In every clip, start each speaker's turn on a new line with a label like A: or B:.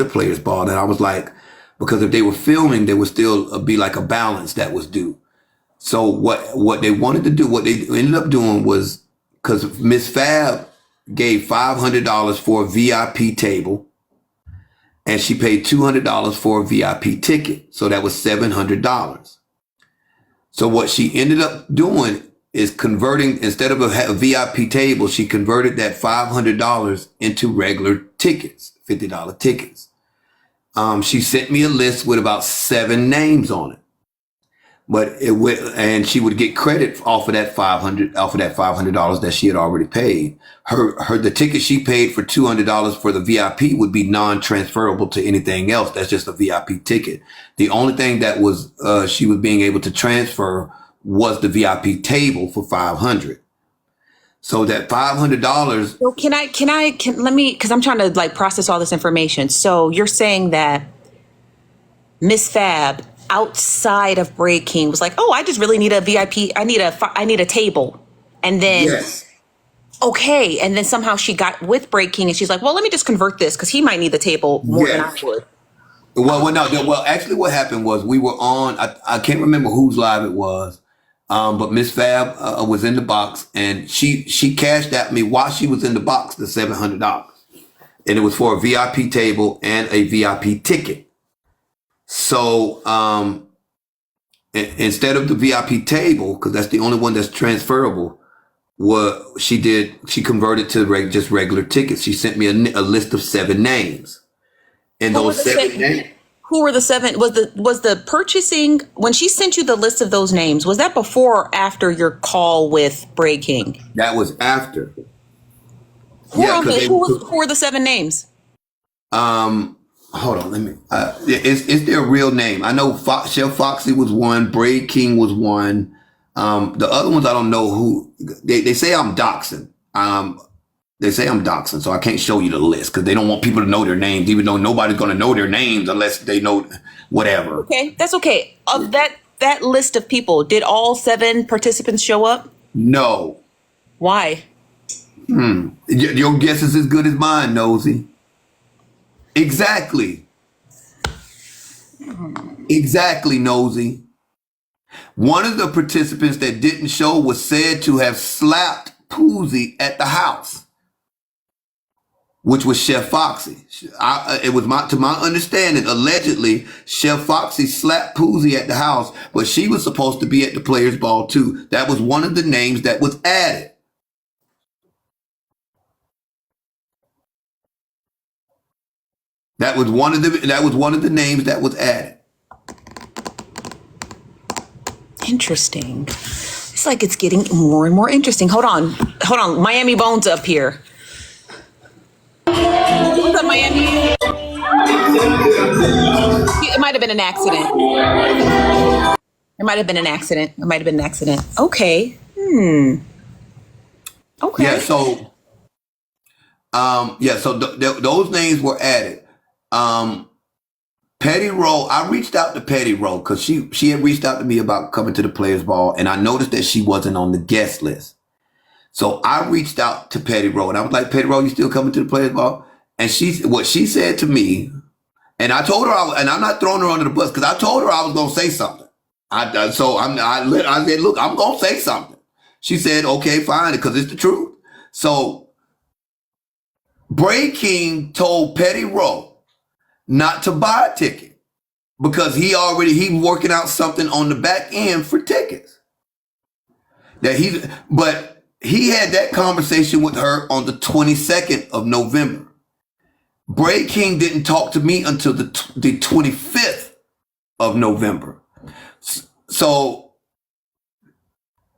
A: the Players Ball. And I was like, because if they were filming, there would still be like a balance that was due. So what they wanted to do, what they ended up doing was, because Miss Fab gave $500 for a VIP table, and she paid $200 for a VIP ticket. So that was $700. So what she ended up doing is converting, instead of a VIP table, she converted that $500 into regular tickets, $50 tickets. She sent me a list with about 7 names on it. But and she would get credit off of that $500 that she had already paid. The ticket she paid for $200 for the VIP would be non-transferable to anything else. That's just a VIP ticket. The only thing that was she was being able to transfer was the VIP table for $500. So that $500.
B: So let me, because I'm trying to like process all this information. So you're saying that Miss Fab, outside of Breaking, was like, oh, I just really need a VIP. I need a table. And then,
A: Yes.
B: Okay. And then somehow she got with Breaking and she's like, well, let me just convert this because he might need the table more than I would.
A: Well, actually what happened was we were on, I can't remember whose live it was. But Miss Fab was in the box, and she cashed at me while she was in the box the $700, and it was for a VIP table and a VIP ticket. So instead of the VIP table, because that's the only one that's transferable, what she did, she converted to just regular tickets. She sent me a list of 7 names, and those 7 names.
B: Who were the 7? Was the purchasing, when she sent you the list of those names, was that before or after your call with Breaking?
A: That was after.
B: Who were the 7 names?
A: Hold on, let me. It's their real name. I know Chef Foxy was one. Braid King was one. The other ones I don't know who. They say I'm doxing. They say I'm doxing, so I can't show you the list because they don't want people to know their names, even though nobody's going to know their names unless they know whatever.
B: Okay, that's okay. Of that list of people, did all 7 participants show up?
A: No.
B: Why?
A: Your guess is as good as mine, Nosy. Exactly. Exactly, Nosy. One of the participants that didn't show was said to have slapped Poozy at the house, which was Chef Foxy. It was to my understanding, allegedly, Chef Foxy slapped Poozy at the house, but she was supposed to be at the Players Ball too. That was one of the names that was added. That was one of the names that was added.
B: Interesting. It's like it's getting more and more interesting. Hold on. Miami Bones up here. What's up, Miami? It might have been an accident. Okay. Okay.
A: Yeah. So, those names were added. Petty Roll. I reached out to Petty Roll because she had reached out to me about coming to the Players Ball, and I noticed that she wasn't on the guest list. So I reached out to Petty Roll, and I was like, Petty Roll, you still coming to the Players Ball? And what she said to me, and I told her, and I'm not throwing her under the bus because I told her I was going to say something. I said, look, I'm going to say something. She said, okay, fine, because it's the truth. So Bray King told Petty Roll not to buy a ticket because he working out something on the back end for tickets. But he had that conversation with her on the 22nd of November. Bray King didn't talk to me until the 25th of November. So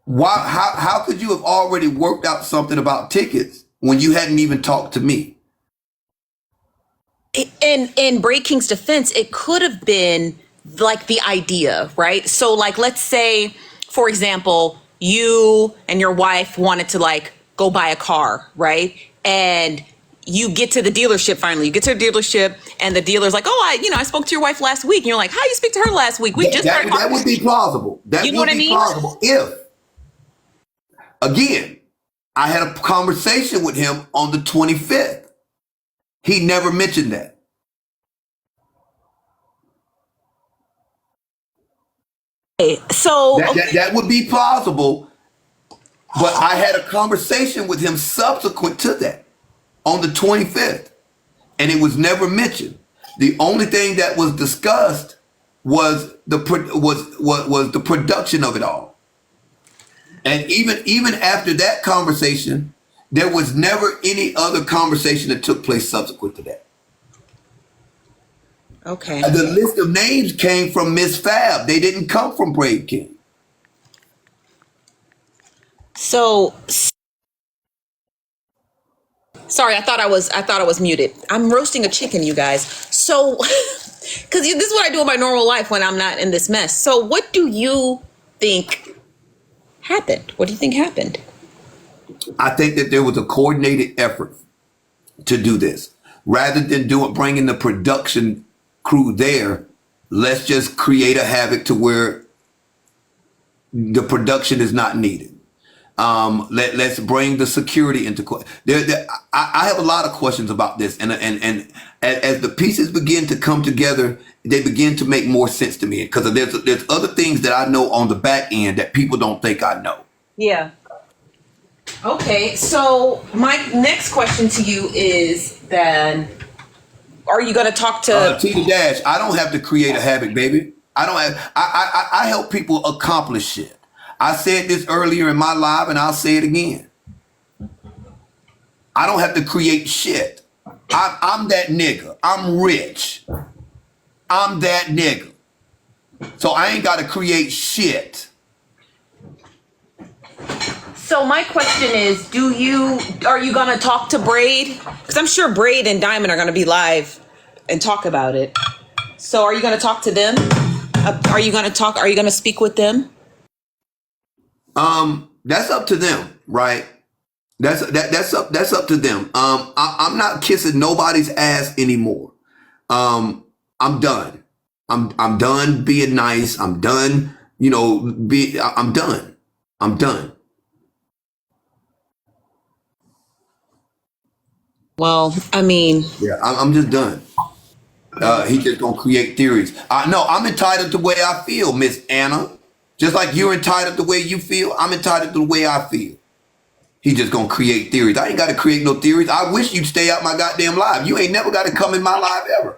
A: how could you have already worked out something about tickets when you hadn't even talked to me?
B: In Bray King's defense, it could have been like the idea, right? So like, let's say, for example, you and your wife wanted to like go buy a car, right? And you get to the dealership finally. You get to the dealership and the dealer's like, oh, I spoke to your wife last week. And you're like, how you speak to her last week?
A: That would be plausible. That would be plausible if, again, I had a conversation with him on the 25th. He never mentioned that.
B: So,
A: That would be plausible. But I had a conversation with him subsequent to that on the 25th, and it was never mentioned. The only thing that was discussed was the production of it all. And even after that conversation, there was never any other conversation that took place subsequent to that.
B: okay.
A: The list of names came from Miss Fab. They didn't come from Brave King.
B: So, sorry, I thought I was muted. I'm roasting a chicken, you guys. So, because this is what I do in my normal life when I'm not in this mess. So, what do you think happened? What do you think happened?
A: I think that there was a coordinated effort to do this. Rather than bringing the production crew there, let's just create a havoc to where the production is not needed. Let's bring the security into question. I have a lot of questions about this, and as the pieces begin to come together, they begin to make more sense to me because there's other things that I know on the back end that people don't think I know.
B: Yeah. Okay, so my next question to you is then, are you going to talk to
A: T Dash? I don't have to create a havoc, baby. I don't have. I help people accomplish shit. I said this earlier in my live, and I'll say it again. I don't have to create shit. I'm that nigga. I'm rich. I'm that nigga. So I ain't got to create shit.
B: So my question is, are you going to talk to Braid? Because I'm sure Braid and Diamond are going to be live and talk about it. So are you going to talk to them? Are you going to speak with them?
A: That's up to them, right? That's up to them. I'm not kissing nobody's ass anymore. I'm done. I'm done being nice. I'm done, I'm done. I'm done.
B: Well, I mean,
A: Yeah, I'm just done. He just gonna create theories. No, I'm entitled to the way I feel, Miss Anna. Just like you're entitled to the way you feel, I'm entitled to the way I feel. He just gonna create theories. I ain't gotta create no theories. I wish you'd stay out my goddamn live. You ain't never gotta come in my live ever.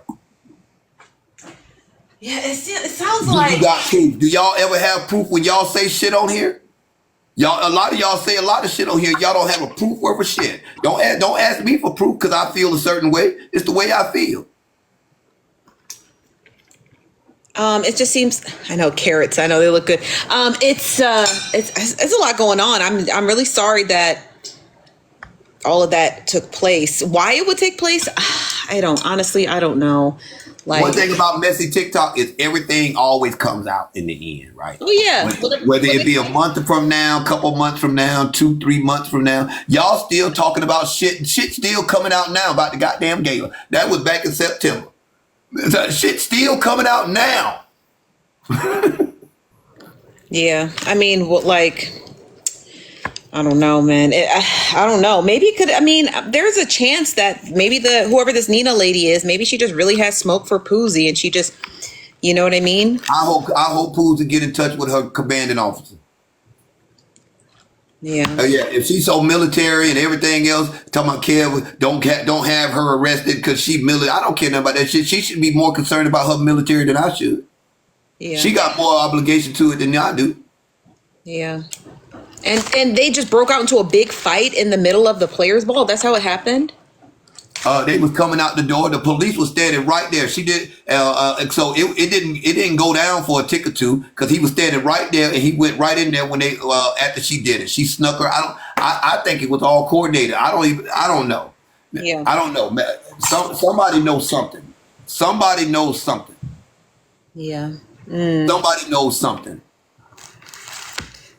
B: yeah, it sounds like
A: You got proof. Do y'all ever have proof when y'all say shit on here? A lot of y'all say a lot of shit on here. Y'all don't have a proof worth of shit. Don't ask me for proof because I feel a certain way. It's the way I feel.
B: it just seems, I know carrots, I know they look good. It's a lot going on. I'm really sorry that all of that took place. Why it would take place, I don't know. Like,
A: one thing about messy TikTok is everything always comes out in the end, right?
B: Oh yeah.
A: Whether it be a month from now, couple months from now, 2-3 months from now, y'all still talking about shit. Shit still coming out now about the goddamn gala. That was back in September. Shit still coming out now.
B: Yeah, I mean, I don't know, man. I don't know. Maybe it could. I mean, there's a chance that maybe whoever this Nina lady is, maybe she just really has smoke for Poozy, and she just, you know what I mean?
A: I hope Poozy get in touch with her commanding officer.
B: Yeah.
A: Yeah. If she's so military and everything else, talking about Kev, don't have her arrested because she military. I don't care nothing about that shit. She should be more concerned about her military than I should.
B: Yeah.
A: She got more obligation to it than I do.
B: Yeah. And they just broke out into a big fight in the middle of the Players Ball. That's how it happened.
A: They was coming out the door. The police was standing right there. She did. So it didn't go down for a tick or two because he was standing right there and he went right in there when they after she did it. She snuck her. I think it was all coordinated. I don't know.
B: Yeah.
A: I don't know. Somebody knows something. Somebody knows something.
B: Yeah.
A: Somebody knows something.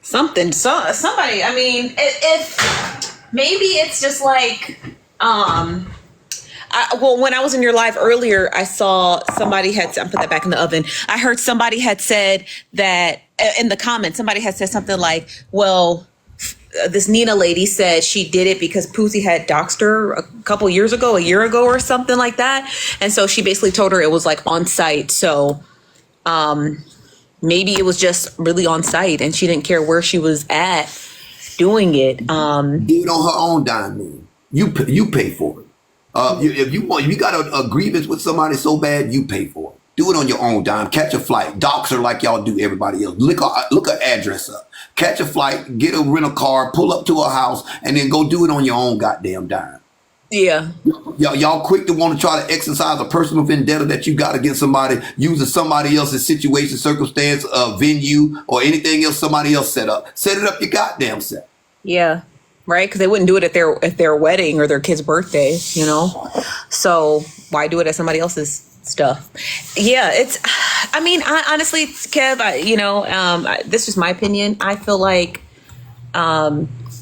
B: Somebody. I mean, if maybe it's just like, when I was in your live earlier, I saw somebody I put that back in the oven. I heard somebody had said that in the comments, somebody had said something like, well, this Nina lady said she did it because Poozy had doxed her a year ago or something like that. And so she basically told her it was like on site. So, maybe it was just really on site and she didn't care where she was at doing it.
A: Do it on her own dime, man. You pay for it. If you got a grievance with somebody so bad, you pay for it. Do it on your own dime. Catch a flight. Dox her like y'all do everybody else. Look her address up. Catch a flight. Get a rental car. Pull up to her house, and then go do it on your own goddamn dime.
B: Yeah.
A: Y'all quick to want to try to exercise a personal vendetta that you got against somebody using somebody else's situation, circumstance, venue, or anything else somebody else set up. Set it up your goddamn self.
B: Yeah. Right? Because they wouldn't do it at their wedding or their kid's birthday, you know? So why do it at somebody else's stuff? Yeah, I honestly, Kev, this is my opinion. I feel like,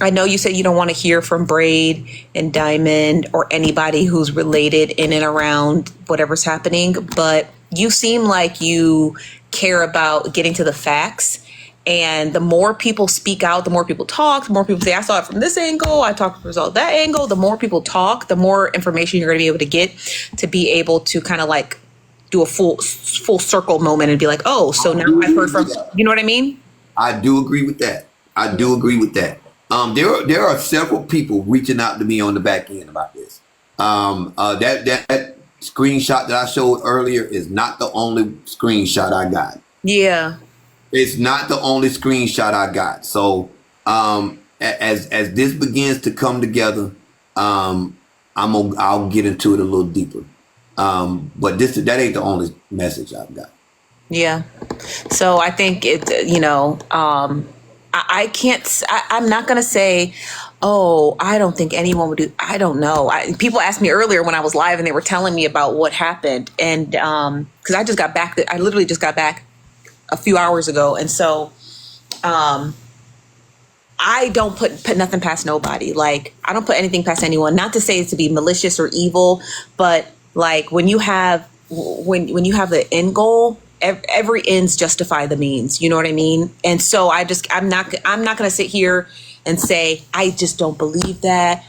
B: I know you said you don't want to hear from Braid and Diamond or anybody who's related in and around whatever's happening, but you seem like you care about getting to the facts. And the more people speak out, the more people talk, the more people say, I saw it from this angle, I talked from that angle. The more people talk, the more information you're going to be able to get to be able to kind of like do a full circle moment and be like, oh, so now I've heard from, you know what I mean?
A: I do agree with that. There are several people reaching out to me on the back end about this. That screenshot that I showed earlier is not the only screenshot I got.
B: Yeah.
A: It's not the only screenshot I got. So as this begins to come together, I'll get into it a little deeper. But that ain't the only message I've got.
B: Yeah. So I think I'm not going to say, oh, I don't think anyone would do, I don't know. People asked me earlier when I was live and they were telling me about what happened. And because I literally just got back a few hours ago. And so I don't put nothing past nobody. Like, I don't put anything past anyone. Not to say it's to be malicious or evil, but like when you have the end goal, every ends justify the means. You know what I mean? And so I'm not going to sit here and say, I just don't believe that,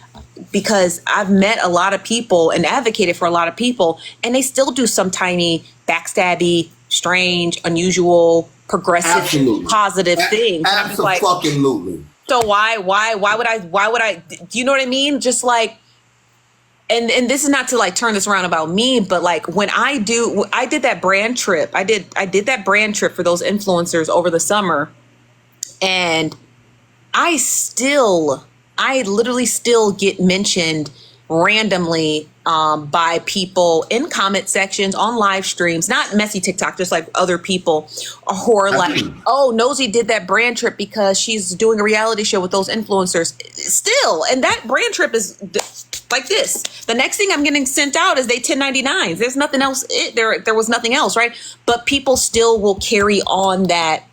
B: because I've met a lot of people and advocated for a lot of people, and they still do some tiny backstabby, strange, unusual, progressive, absolutely positive things.
A: Absolutely.
B: So why would I, do you know what I mean? Just like, and this is not to like turn this around about me, but like when I did that brand trip, I did that brand trip for those influencers over the summer, and I literally still get mentioned randomly by people in comment sections, on live streams, not messy TikTok, just like other people who are like, oh, Nosy did that brand trip because she's doing a reality show with those influencers still. And that brand trip is like this. The next thing I'm getting sent out is they 1099s. There's nothing else. There was nothing else, right? But people still will carry on that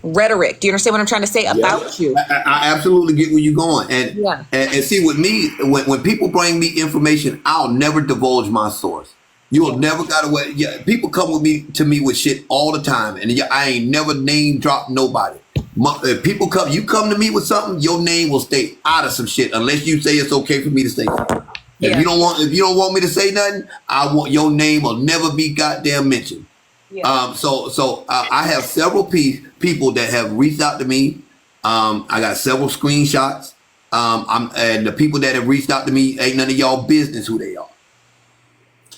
B: rhetoric. Do you understand what I'm trying to say about you?
A: I absolutely get where you're going. And see, with me, when people bring me information, I'll never divulge my source. You'll never got away. Yeah, people come to me with shit all the time, and I ain't never name dropped nobody. If you come to me with something, your name will stay out of some shit unless you say it's okay for me to say something. Yeah. If you don't want me to say nothing, your name will never be goddamn mentioned. Yeah. So I have several people that have reached out to me. I got several screenshots. And the people that have reached out to me ain't none of y'all business who they are.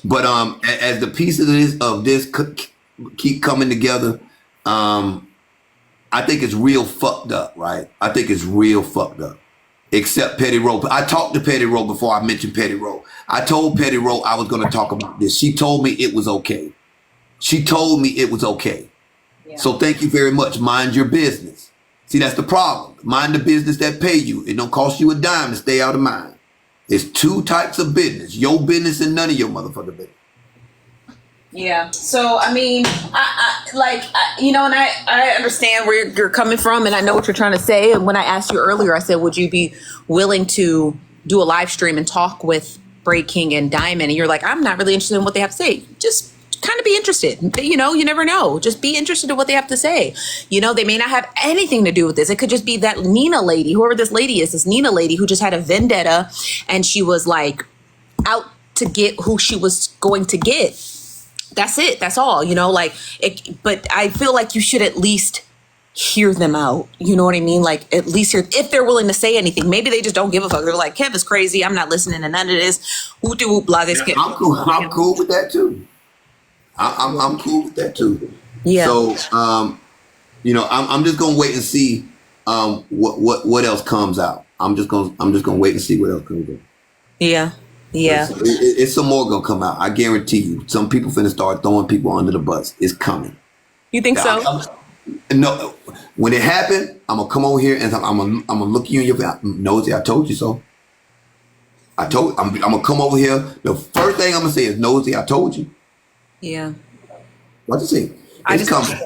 A: But as the pieces of this keep coming together, I think it's real fucked up, right? I think it's real fucked up. Except Petty Rowe. I talked to Petty Rowe before I mentioned Petty Rowe. I told Petty Rowe I was going to talk about this. She told me it was okay. Yeah. So thank you very much. Mind your business. See, that's the problem. Mind the business that pay you. It don't cost you a dime to stay out of mine. There's two types of business. Your business and none of your motherfucking business.
B: Yeah. So, I mean, and I understand where you're coming from, and I know what you're trying to say. And when I asked you earlier, I said, would you be willing to do a live stream and talk with Braid King and Diamond? And you're like, I'm not really interested in what they have to say. Just kind of be interested. You know, you never know. Just be interested in what they have to say. You know, they may not have anything to do with this. It could just be that Nina lady, whoever this lady is, this Nina lady who just had a vendetta, and she was like out to get who she was going to get. That's it. That's all, like it, but I feel like you should at least hear them out. You know what I mean? Like at least hear, if they're willing to say anything. Maybe they just don't give a fuck. They're like, Kev is crazy. I'm not listening to none of this. Whoop de whoop, blah, this kid.
A: I'm cool with that too. I'm cool with that too.
B: Yeah.
A: So, I'm just gonna wait and see what else comes out. I'm just gonna wait and see what else comes out.
B: Yeah. Yeah.
A: It's some more gonna come out. I guarantee you. Some people finna start throwing people under the bus. It's coming.
B: You think so?
A: No. When it happened, I'm gonna come over here and I'm gonna look you in your face. Nosy, I told you so. I'm gonna come over here. The first thing I'm gonna say is, Nosy, I told you.
B: Yeah.
A: What you say? It's coming.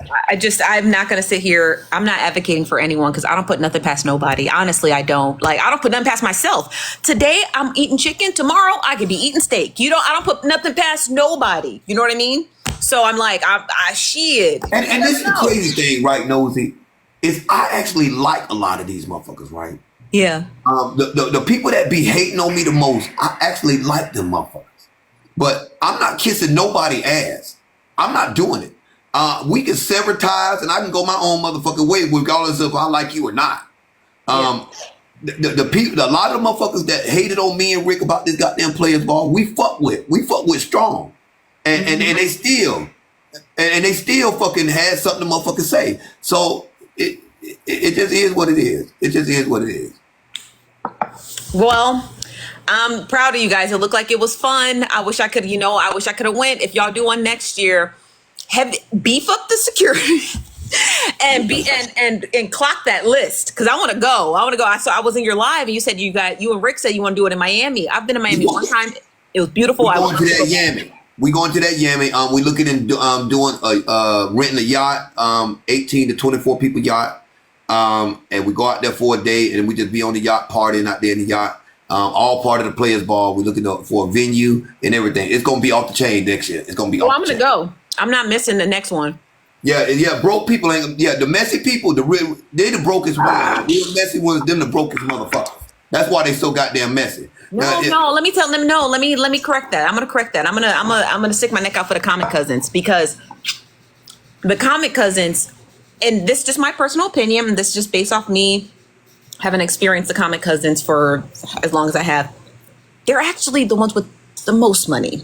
B: I'm not going to sit here. I'm not advocating for anyone because I don't put nothing past nobody. Honestly, I don't. Like, I don't put nothing past myself. Today, I'm eating chicken. Tomorrow, I could be eating steak. I don't put nothing past nobody. You know what I mean? So I'm like, I shit.
A: And this is the crazy thing, right, Nosy, is I actually like a lot of these motherfuckers, right?
B: Yeah.
A: The people that be hating on me the most, I actually like them motherfuckers. But I'm not kissing nobody ass. I'm not doing it. We can sever ties and I can go my own motherfucking way regardless of if I like you or not. The people, a lot of the motherfuckers that hated on me and Rick about this goddamn players ball, we fuck with strong. And they still fucking had something to motherfucking say. So it just is what it is. It just is what it is.
B: Well, I'm proud of you guys. It looked like it was fun. I wish I could have went. If y'all do one next year, beef up the security and clock that list because I want to go. I was in your live and you said you and Rick said you want to do it in Miami. I've been to Miami one time. It was beautiful.
A: We going to that Yami. We going to that Yami. We looking into doing renting a yacht, 18 to 24 people yacht, and we go out there for a day and we just be on the yacht partying out there in the yacht. All part of the players ball. We're looking for a venue and everything. It's gonna be off the chain next year. It's gonna be. I'm
B: gonna go. I'm not missing the next one.
A: Yeah. Broke people ain't. Yeah, the messy people. They the brokest ones. The real messy ones. Them the brokest motherfuckers. That's why they so goddamn messy.
B: No. Let me tell them. No. Let me correct that. I'm gonna correct that. I'm gonna stick my neck out for the comic cousins because the comic cousins, and this is just my personal opinion. This is just based off me having experienced the comic cousins for as long as I have. They're actually the ones with the most money.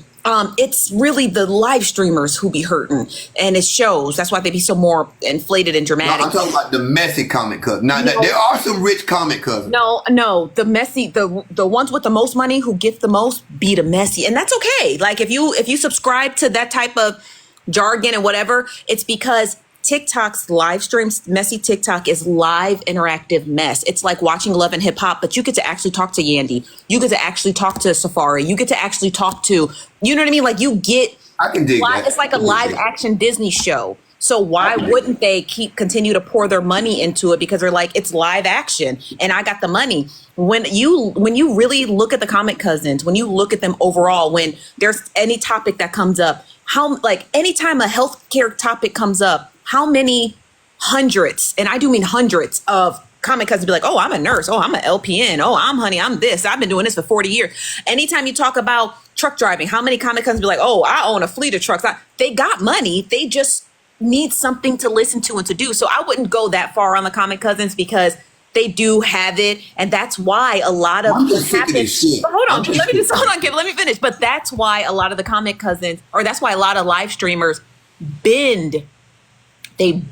B: It's really the live streamers who be hurting, and it shows. That's why they be so more inflated and dramatic.
A: No, I'm talking about the messy comic cousins. Now, there are some rich comic cousins.
B: No, the messy, the ones with the most money who get the most be the messy, and that's okay. Like if you subscribe to that type of jargon and whatever, it's because TikTok's live streams, messy TikTok is live interactive mess. It's like watching Love and Hip Hop, but you get to actually talk to Yandy. You get to actually talk to Safari. You get to actually talk to, you know what I mean? Like you get,
A: I can dig that.
B: It's like a live action Disney show. So why wouldn't they continue to pour their money into it? Because they're like, it's live action and I got the money. When you really look at the comic cousins, when you look at them overall, when there's any topic that comes up, anytime a healthcare topic comes up, how many hundreds, and I do mean hundreds of comic cousins be like, oh, I'm a nurse. Oh, I'm an LPN. Oh, I'm this. I've been doing this for 40 years. Anytime you talk about truck driving, how many comic cousins be like, oh, I own a fleet of trucks. They got money. They just need something to listen to and to do. So I wouldn't go that far on the comic cousins because they do have it. And that's why a lot of what happens. Hold on, let me finish. But that's why a lot of the comic cousins, or that's why a lot of live streamers bend to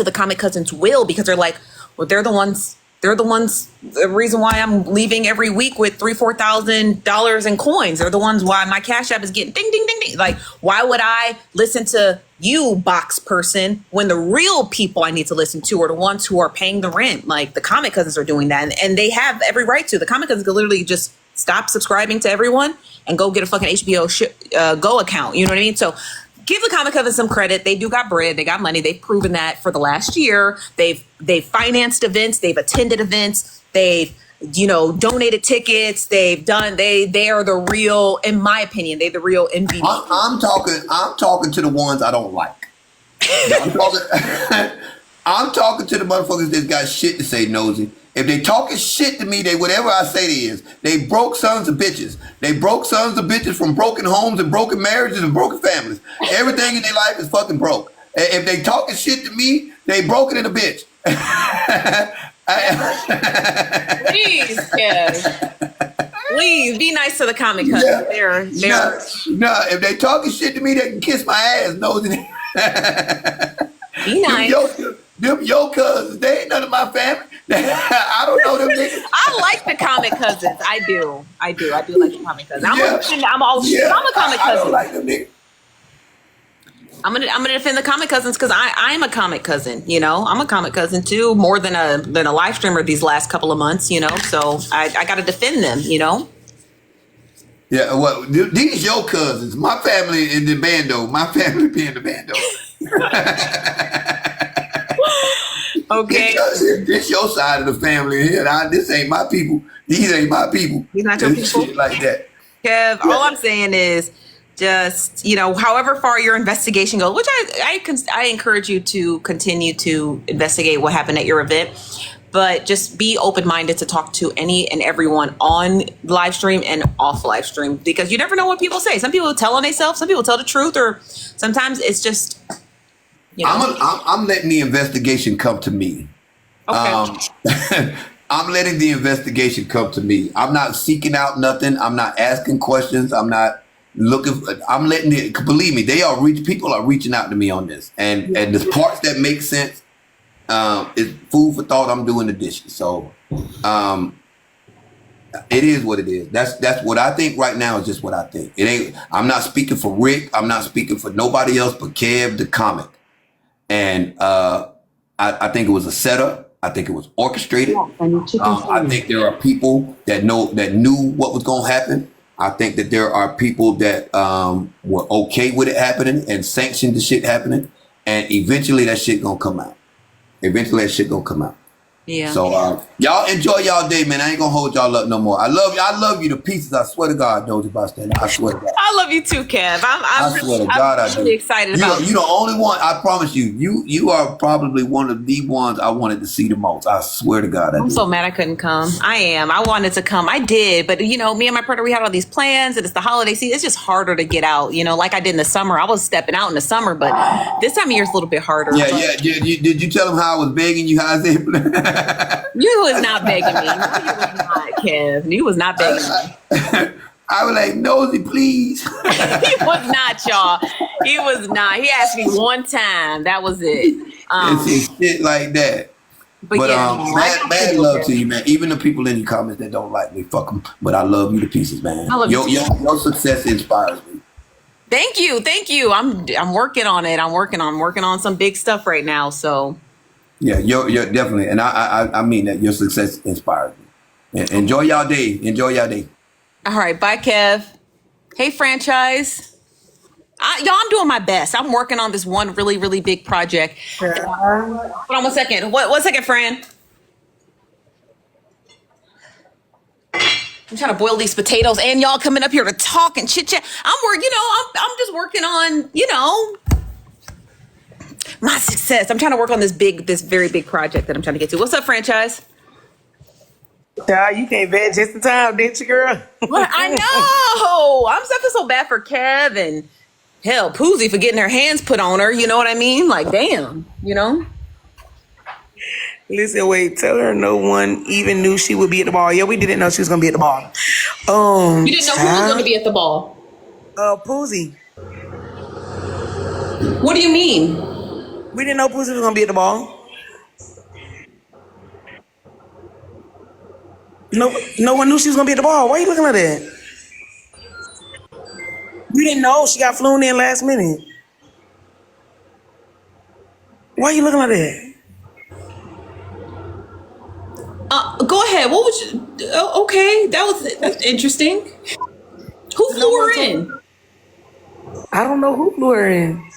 B: the comic cousins' will because they're like, well, they're the ones, the reason why I'm leaving every week with $3,000-$4,000 in coins. They're the ones why my Cash App is getting ding, ding, ding, ding. Like, why would I listen to you, box person, when the real people I need to listen to are the ones who are paying the rent? Like, the comic cousins are doing that, and they have every right to. The comic cousins could literally just stop subscribing to everyone and go get a fucking HBO Go account. You know what I mean? So give the comic cousins some credit. They do got bread. They got money. They've proven that for the last year. They've financed events. They've attended events. They've, donated tickets. They are the real, in my opinion, they're the real MVP.
A: I'm talking to the ones I don't like. I'm talking to the motherfuckers that got shit to say, Nosy. If they talking shit to me, they whatever I say they is. They broke sons of bitches. They broke sons of bitches from broken homes and broken marriages and broken families. Everything in their life is fucking broke. If they talking shit to me, they broken in a bitch.
B: Please, Kev. Please be nice to the comic cousins.
A: Yeah. No, if they talking shit to me, they can kiss my ass, Nosy.
B: Be nice.
A: Them your cousins, they ain't none of my family. I don't know them niggas.
B: I like the comic cousins. I do like the comic cousins. I'm a comic cousin.
A: I don't like them niggas.
B: I'm gonna defend the comic cousins because I am a comic cousin. You know, I'm a comic cousin too, more than a live streamer these last couple of months. You know, so I got to defend them. You know.
A: Yeah, well, these your cousins. My family in the bando. My family be in the bando.
B: Okay.
A: This your side of the family here. This ain't my people. These ain't my people.
B: These not your people?
A: Shit like that.
B: Kev, all I'm saying is just, you know, however far your investigation goes, which I encourage you to continue to investigate what happened at your event, but just be open-minded to talk to any and everyone on live stream and off live stream, because you never know what people say. Some people tell on themselves, some people tell the truth, or sometimes it's just, you know.
A: I'm letting the investigation come to me.
B: Okay.
A: I'm letting the investigation come to me. I'm not seeking out nothing. I'm not asking questions. I'm not looking. I'm letting it. Believe me, people are reaching out to me on this, and the parts that make sense. It's food for thought. I'm doing the dishes, so it is what it is. That's what I think right now. Is just what I think. It ain't. I'm not speaking for Rick. I'm not speaking for nobody else but KevDaComic. And I think it was a setup. I think it was orchestrated. I think there are people that knew what was going to happen. I think that there are people that were okay with it happening and sanctioned the shit happening. And eventually that shit gonna come out.
B: Yeah.
A: So y'all enjoy y'all day, man. I ain't gonna hold y'all up no more. I love you to pieces. I swear to God, Nosy Bostad. I swear to God.
B: I love you too, Kev.
A: I swear to God,
B: I'm really excited about
A: you. The only one. I promise you. You are probably one of the ones I wanted to see the most. I swear to God.
B: I'm so mad I couldn't come. I am. I wanted to come. I did, but you know, me and my partner, we had all these plans, and it's the holiday season. It's just harder to get out. You know, like I did in the summer. I was stepping out in the summer, but this time of year is a little bit harder.
A: Yeah. Did you tell him how I was begging you? How I said?
B: You was not begging me. No, you was not, Kev. You was not begging me.
A: I was like, Nosy, please.
B: He was not, y'all. He was not. He asked me one time. That was it.
A: It's shit like that. But mad love to you, man. Even the people in the comments that don't like me, fuck them. But I love you to pieces, man.
B: I love you.
A: Your success inspires me.
B: Thank you. I'm working on it. I'm working on some big stuff right now. So.
A: Yeah, you're definitely, and I mean that your success inspires me. Enjoy y'all day.
B: All right, bye, Kev. Hey, franchise. Y'all, I'm doing my best. I'm working on this one really, really big project. Hold on 1 second. One second, Fran. I'm trying to boil these potatoes, and y'all coming up here to talk and chit chat. I'm just working on, you know, my success. I'm trying to work on this very big project that I'm trying to get to. What's up, franchise?
C: Child, you came back just in time, didn't you, girl?
B: What? I know. I feel so bad for Kev and hell, Poozy for getting her hands put on her. You know what I mean? Like, damn, you know?
C: Listen, wait, tell her no one even knew she would be at the ball. Yeah, we didn't know she was going to be at the ball.
B: You didn't know who was going to be at the ball?
C: Poozy.
B: What do you mean?
C: We didn't know Poozy was going to be at the ball. No one knew she was going to be at the ball. Why are you looking at that? We didn't know. She got flown in last minute. Why are you looking at that?
B: Go ahead. What was you? Okay, that's interesting. Who flew her in?
C: I don't know who flew her in.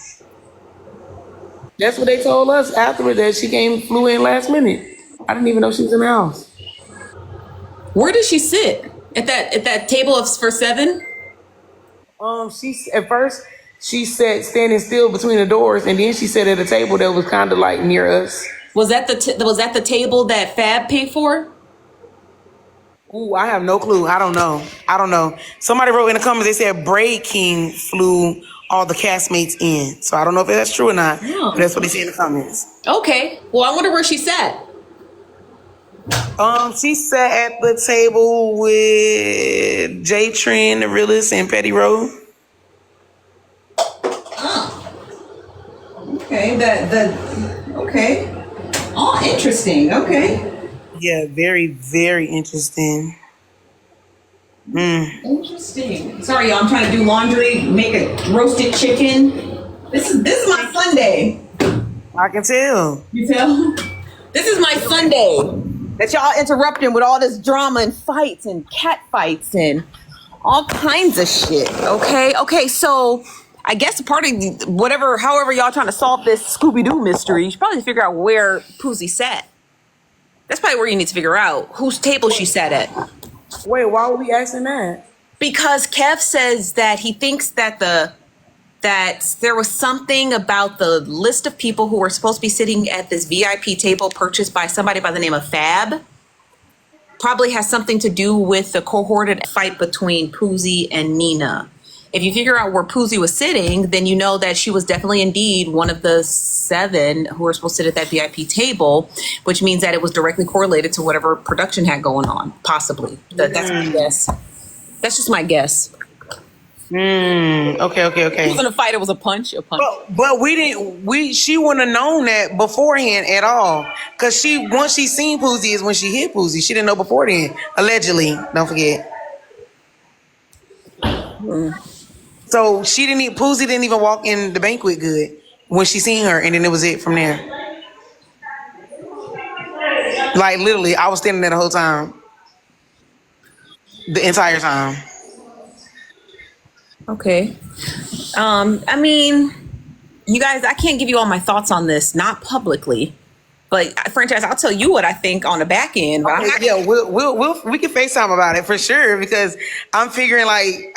C: That's what they told us afterward, that she flew in last minute. I didn't even know she was in the house.
B: Where did she sit? At that table for 7?
C: At first she sat standing still between the doors, and then she sat at a table that was kind of like near us.
B: Was that the table that Fab paid for?
C: Ooh, I have no clue. I don't know. Somebody wrote in the comments, they said Braid King flew all the castmates in. So I don't know if that's true or not, but that's what they say in the comments.
B: Okay. Well, I wonder where she sat.
C: She sat at the table with J Trend, the realist, and Petty Road.
B: Okay. Okay. Oh, interesting. Okay.
C: Yeah, very, very interesting.
B: Interesting. Sorry, y'all. I'm trying to do laundry, make a roasted chicken. This is my Sunday.
C: I can tell.
B: You tell? This is my Sunday that y'all interrupting with all this drama and fights and cat fights and all kinds of shit. Okay. So I guess part of however y'all trying to solve this Scooby-Doo mystery, you should probably figure out where Poozy sat. That's probably where you need to figure out whose table she sat at.
C: Wait, why were we asking that?
B: Because Kev says that he thinks that there was something about the list of people who were supposed to be sitting at this VIP table purchased by somebody by the name of Fab. Probably has something to do with the cohorted fight between Poozy and Nina. If you figure out where Poozy was sitting, then you know that she was definitely indeed one of the 7 who were supposed to sit at that VIP table, which means that it was directly correlated to whatever production had going on, possibly. That's my guess. That's just my guess.
C: Okay.
B: It wasn't a fight, it was a punch.
C: But she wouldn't have known that beforehand at all. Cause once she seen Poozy is when she hit Poozy. She didn't know before then. Allegedly, don't forget. So Poozy didn't even walk in the banquet good when she seen her, and then it was it from there. Like literally, I was standing there the whole time. The entire time.
B: Okay. I mean, you guys, I can't give you all my thoughts on this, not publicly, but franchise, I'll tell you what I think on the back end. But
C: Okay, we can FaceTime about it for sure, because I'm figuring I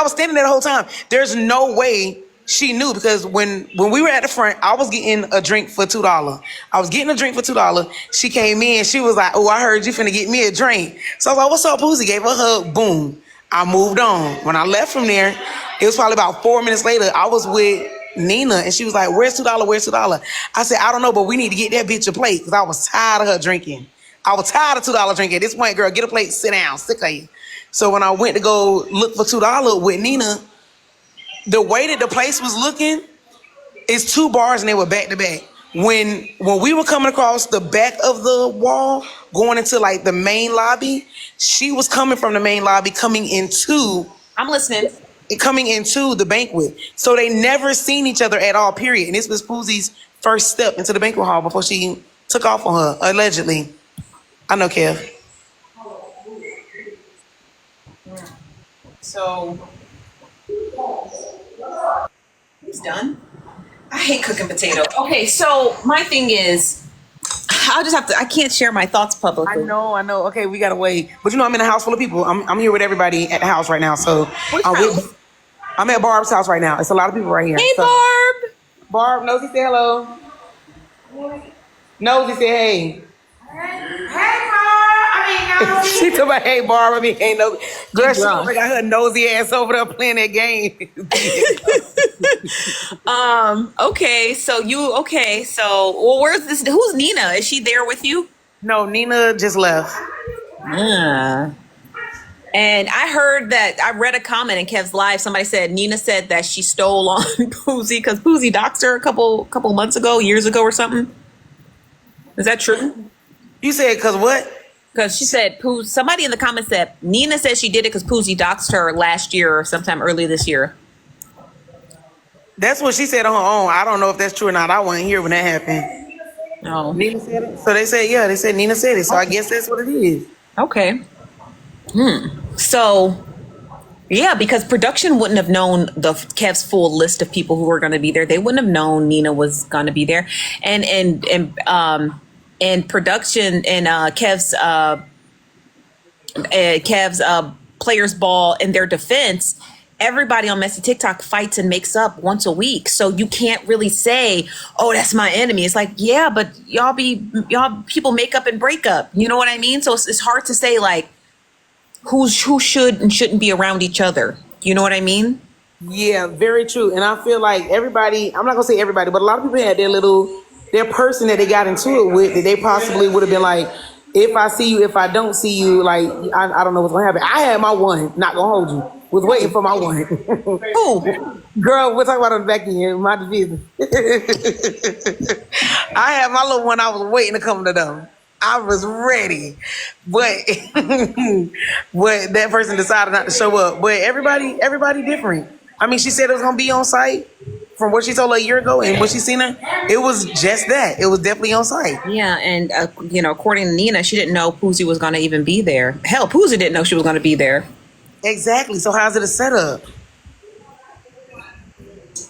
C: was standing there the whole time. There's no way she knew, because when we were at the front, I was getting a drink for $2. She came in, she was like, "Oh, I heard you finna get me a drink." So I was like, "What's up, Poozy?" Gave her a hug, boom. I moved on. When I left from there, it was probably about 4 minutes later, I was with Nina, and she was like, "Where's $2? Where's $2? I said, "I don't know, but we need to get that bitch a plate," because I was tired of her drinking. I was tired of $2 drinking. At this point, girl, get a plate, sit down, sick of you. So when I went to go look for $2 with Nina, the way that the place was looking is 2 bars, and they were back to back. When we were coming across the back of the wall, going into like the main lobby, she was coming from the main lobby, coming into the banquet. So they never seen each other at all, period. And this was Poozy's first step into the banquet hall before she took off on her, allegedly. I know, Kev.
B: So it's done. I hate cooking potatoes. Okay, so my thing is, I can't share my thoughts publicly.
C: I know. Okay, we gotta wait. But I'm in a house full of people. I'm here with everybody at the house right now. So I'm at Barb's house right now. It's a lot of people right here.
B: Hey, Barb.
C: Barb, Nosy, say hello. Nosy, say hey.
D: Hey, Mom.
C: She told me, "Hey, Barb." Hey, Nosy. Girl, she got her nosy ass over there playing that game.
B: Okay. So where's this? Who's Nina? Is she there with you?
C: No, Nina just left.
B: And I read a comment in Kev's live. Somebody said Nina said that she stole on Poozy because Poozy doxed her a couple months ago, years ago, or something. Is that true?
C: You said because what?
B: Because she said somebody in the comments said Nina said she did it because Poozy doxed her last year or sometime early this year.
C: That's what she said on her own. I don't know if that's true or not. I wasn't here when that happened.
B: No.
C: Nina said it. So they said Nina said it. So I guess that's what it is.
B: Okay. So, yeah, because production wouldn't have known Kev's full list of people who were going to be there. They wouldn't have known Nina was going to be there, and production and Kev's players ball in their defense. everybody on Messy TikTok fights and makes up once a week. So you can't really say, oh, that's my enemy. It's like, yeah, but y'all people make up and break up. You know what I mean? So it's hard to say like who should and shouldn't be around each other. You know what I mean?
C: Yeah, very true. And I feel like everybody, I'm not gonna say everybody, but a lot of people had their person that they got into it with that they possibly would have been like, if I see you, if I don't see you, like, I don't know what's gonna happen. I had my one, not gonna hold you. Was waiting for my one.
B: Who?
C: Girl, we'll talk about it on the back end, my division. I had my little one, I was waiting to come to them. I was ready, but but that person decided not to show up. But everybody different. I mean, she said it was gonna be on site from what she told her a year ago, and when she seen her, it was just that. It was definitely on site.
B: Yeah, and according to Nina, she didn't know Poozy was gonna even be there. Hell, Poozy didn't know she was gonna be there.
C: Exactly. So how's it a setup?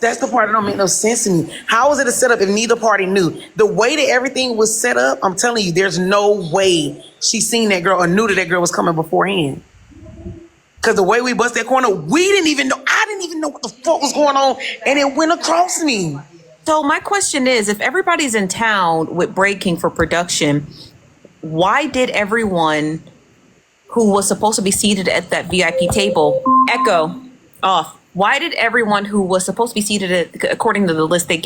C: That's the part that don't make no sense to me. How is it a setup if neither party knew? The way that everything was set up, I'm telling you, there's no way she seen that girl or knew that girl was coming beforehand. Because the way we bust that corner, we didn't even know. I didn't even know what the fuck was going on, and it went across me.
B: So my question is, if everybody's in town with Breaking for production, why did everyone who was supposed to be seated at that VIP table, echo off, why did everyone who was supposed to be seated at, according to the list they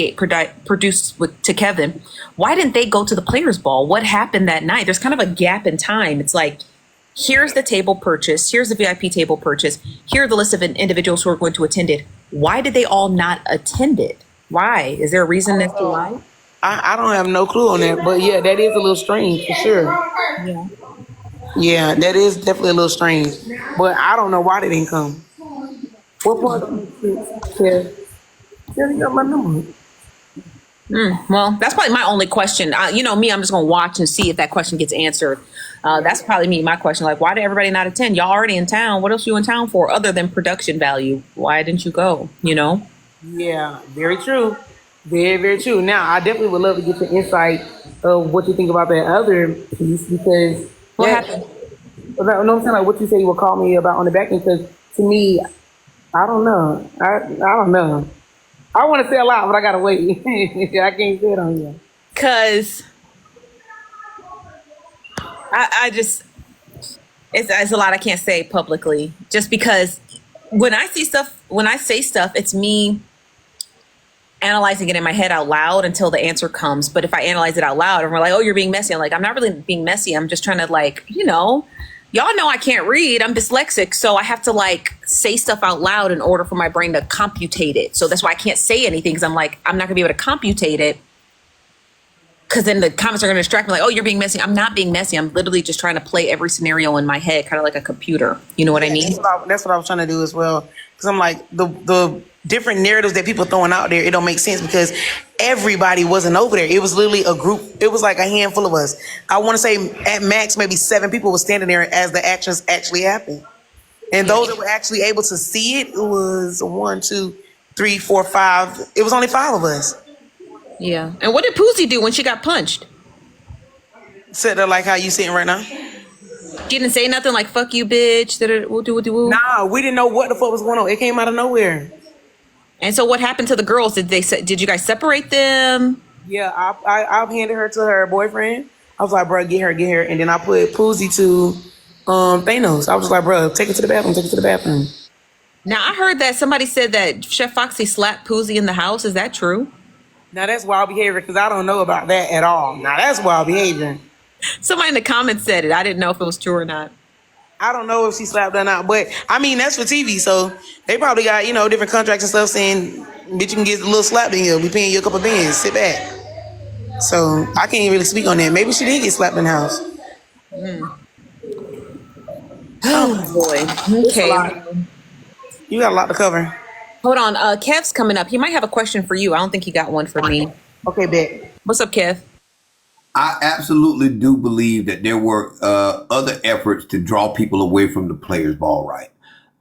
B: produced to Kevin, why didn't they go to the Players Ball? What happened that night? There's kind of a gap in time. It's like, here's the table purchase, here's the VIP table purchase, here are the list of individuals who are going to attend it. Why did they all not attend it? Why? Is there a reason as to why?
C: I don't have no clue on that, but yeah, that is a little strange for sure.
B: Yeah.
C: Yeah, that is definitely a little strange, but I don't know why they didn't come. What part of the you got my number?
B: Well, that's probably my only question. You know me, I'm just going to watch and see if that question gets answered. That's probably my question. Like, why did everybody not attend? Y'all already in town. What else are you in town for other than production value? Why didn't you go? You know?
C: Yeah, very true. Very, very true. Now, I definitely would love to get the insight of what you think about that other piece because...
B: What happened?
C: No, I'm saying like what you say you would call me about on the back end because to me, I don't know. I don't know. I want to say a lot, but I gotta wait. I can't say it on here.
B: Cause I just it's a lot I can't say publicly. Just because when I say stuff, it's me analyzing it in my head out loud until the answer comes. But if I analyze it out loud and we're like, oh, you're being messy, I'm like, I'm not really being messy. I'm just trying to like, y'all know I can't read. I'm dyslexic. So I have to like say stuff out loud in order for my brain to computate it. So that's why I can't say anything because I'm like, I'm not gonna be able to computate it. Because then the comments are going to distract me like, oh, you're being messy. I'm not being messy. I'm literally just trying to play every scenario in my head, kind of like a computer. You know what I mean?
C: That's what I was trying to do as well. Because I'm like, the different narratives that people are throwing out there, it don't make sense because everybody wasn't over there. It was literally a group. It was like a handful of us. I want to say at max, maybe 7 people were standing there as the actions actually happened. And those that were actually able to see it, it was 1, 2, 3, 4, 5. It was only 5 of us.
B: Yeah. And what did Poozy do when she got punched?
C: Sit there like how you sitting right now.
B: She didn't say nothing like "fuck you, bitch."
C: Nah, we didn't know what the fuck was going on. It came out of nowhere.
B: And so, what happened to the girls? Did you guys separate them?
C: Yeah, I handed her to her boyfriend. I was like, bro, get her, and then I put Poozy to Thanos. I was like, bro, take it to the bathroom.
B: Now I heard that somebody said that Chef Foxy slapped Poozy in the house. Is that true?
C: Now that's wild behavior because I don't know about that at all. Now that's wild behavior.
B: Somebody in the comments said it. I didn't know if it was true or not.
C: I don't know if she slapped her or not, but I mean that's for TV, so they probably got different contracts and stuff saying, bitch, you can get a little slapped in here. We paying you a couple of bands. Sit back. So I can't even really speak on that. Maybe she did get slapped in the house.
B: Oh boy. Okay.
C: You got a lot to cover.
B: Hold on. Kev's coming up. He might have a question for you. I don't think he got one for me.
C: Okay, bet.
B: What's up, Kev?
A: I absolutely do believe that there were other efforts to draw people away from the Players Ball, right?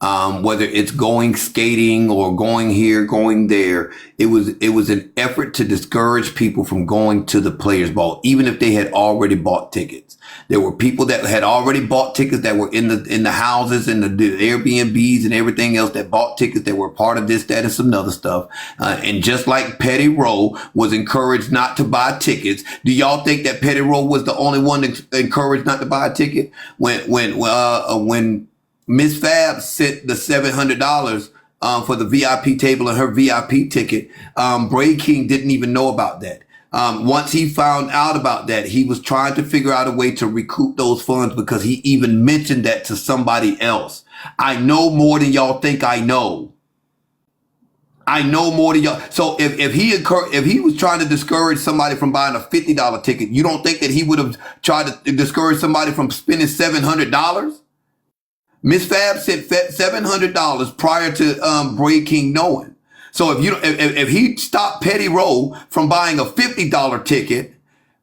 A: whether it's going skating or going here, going there. It was an effort to discourage people from going to the Players Ball, even if they had already bought tickets. There were people that had already bought tickets that were in the houses and the Airbnbs and everything else that bought tickets that were part of this, that, and some other stuff. And just like Petty Rowe was encouraged not to buy tickets, do y'all think that Petty Rowe was the only one that encouraged not to buy a ticket? When Miss Fab sent the $700 for the VIP table and her VIP ticket, Bray King didn't even know about that. Once he found out about that, he was trying to figure out a way to recoup those funds because he even mentioned that to somebody else. I know more than y'all think I know. I know more than y'all. So if he was trying to discourage somebody from buying a $50 ticket, you don't think that he would have tried to discourage somebody from spending $700? Miss Fab sent $700 prior to Bray King knowing. So if he stopped Petty Rowe from buying a $50 ticket,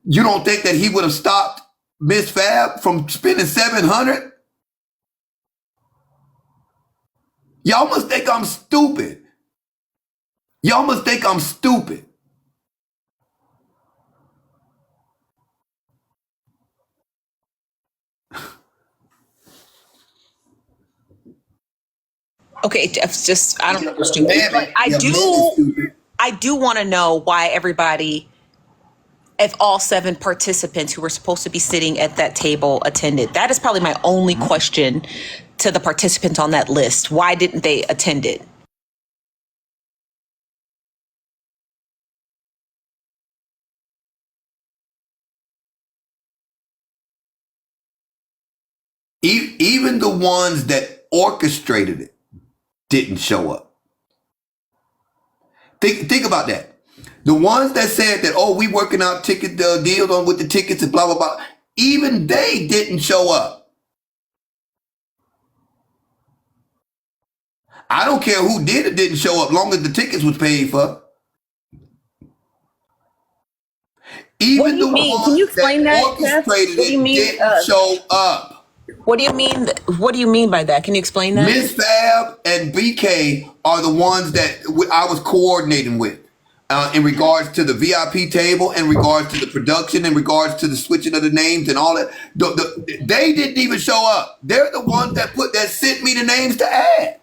A: you don't think that he would have stopped Miss Fab from spending $700? Y'all must think I'm stupid. Y'all must think I'm stupid.
B: Okay, it's just I don't know, stupid, but I do want to know why everybody, if all 7 participants who were supposed to be sitting at that table attended. That is probably my only question to the participants on that list. Why didn't they attend it?
A: Even the ones that orchestrated it didn't show up. Think about that. The ones that said that, oh, we working out ticket deals on with the tickets and blah, blah, blah, even they didn't show up. I don't care who did or didn't show up, long as the tickets was paid for. Even the ones
B: Can you explain that
A: orchestrated it didn't show up.
B: What do you mean? What do you mean by that? Can you explain that?
A: Miss Fab and BK are the ones that I was coordinating with in regards to the VIP table, in regards to the production, in regards to the switching of the names and all that. They didn't even show up. They're the ones that sent me the names to add.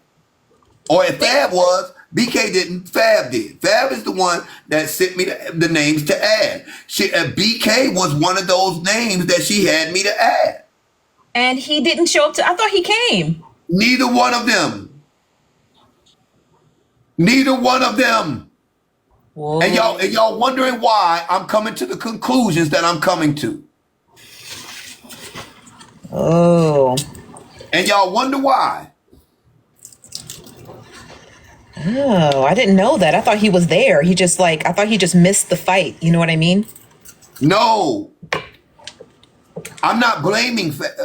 A: Or if Fab was, BK didn't, Fab did. Fab is the one that sent me the names to add. BK was one of those names that she had me to add.
B: And he didn't show up I thought he came.
A: Neither one of them. Neither one of them.
B: Whoa.
A: And y'all wondering why I'm coming to the conclusions that I'm coming to.
B: Oh.
A: And y'all wonder why.
B: Oh, I didn't know that. I thought he was there. I thought he just missed the fight. You know what I mean?
A: No. I'm not blaming Fab.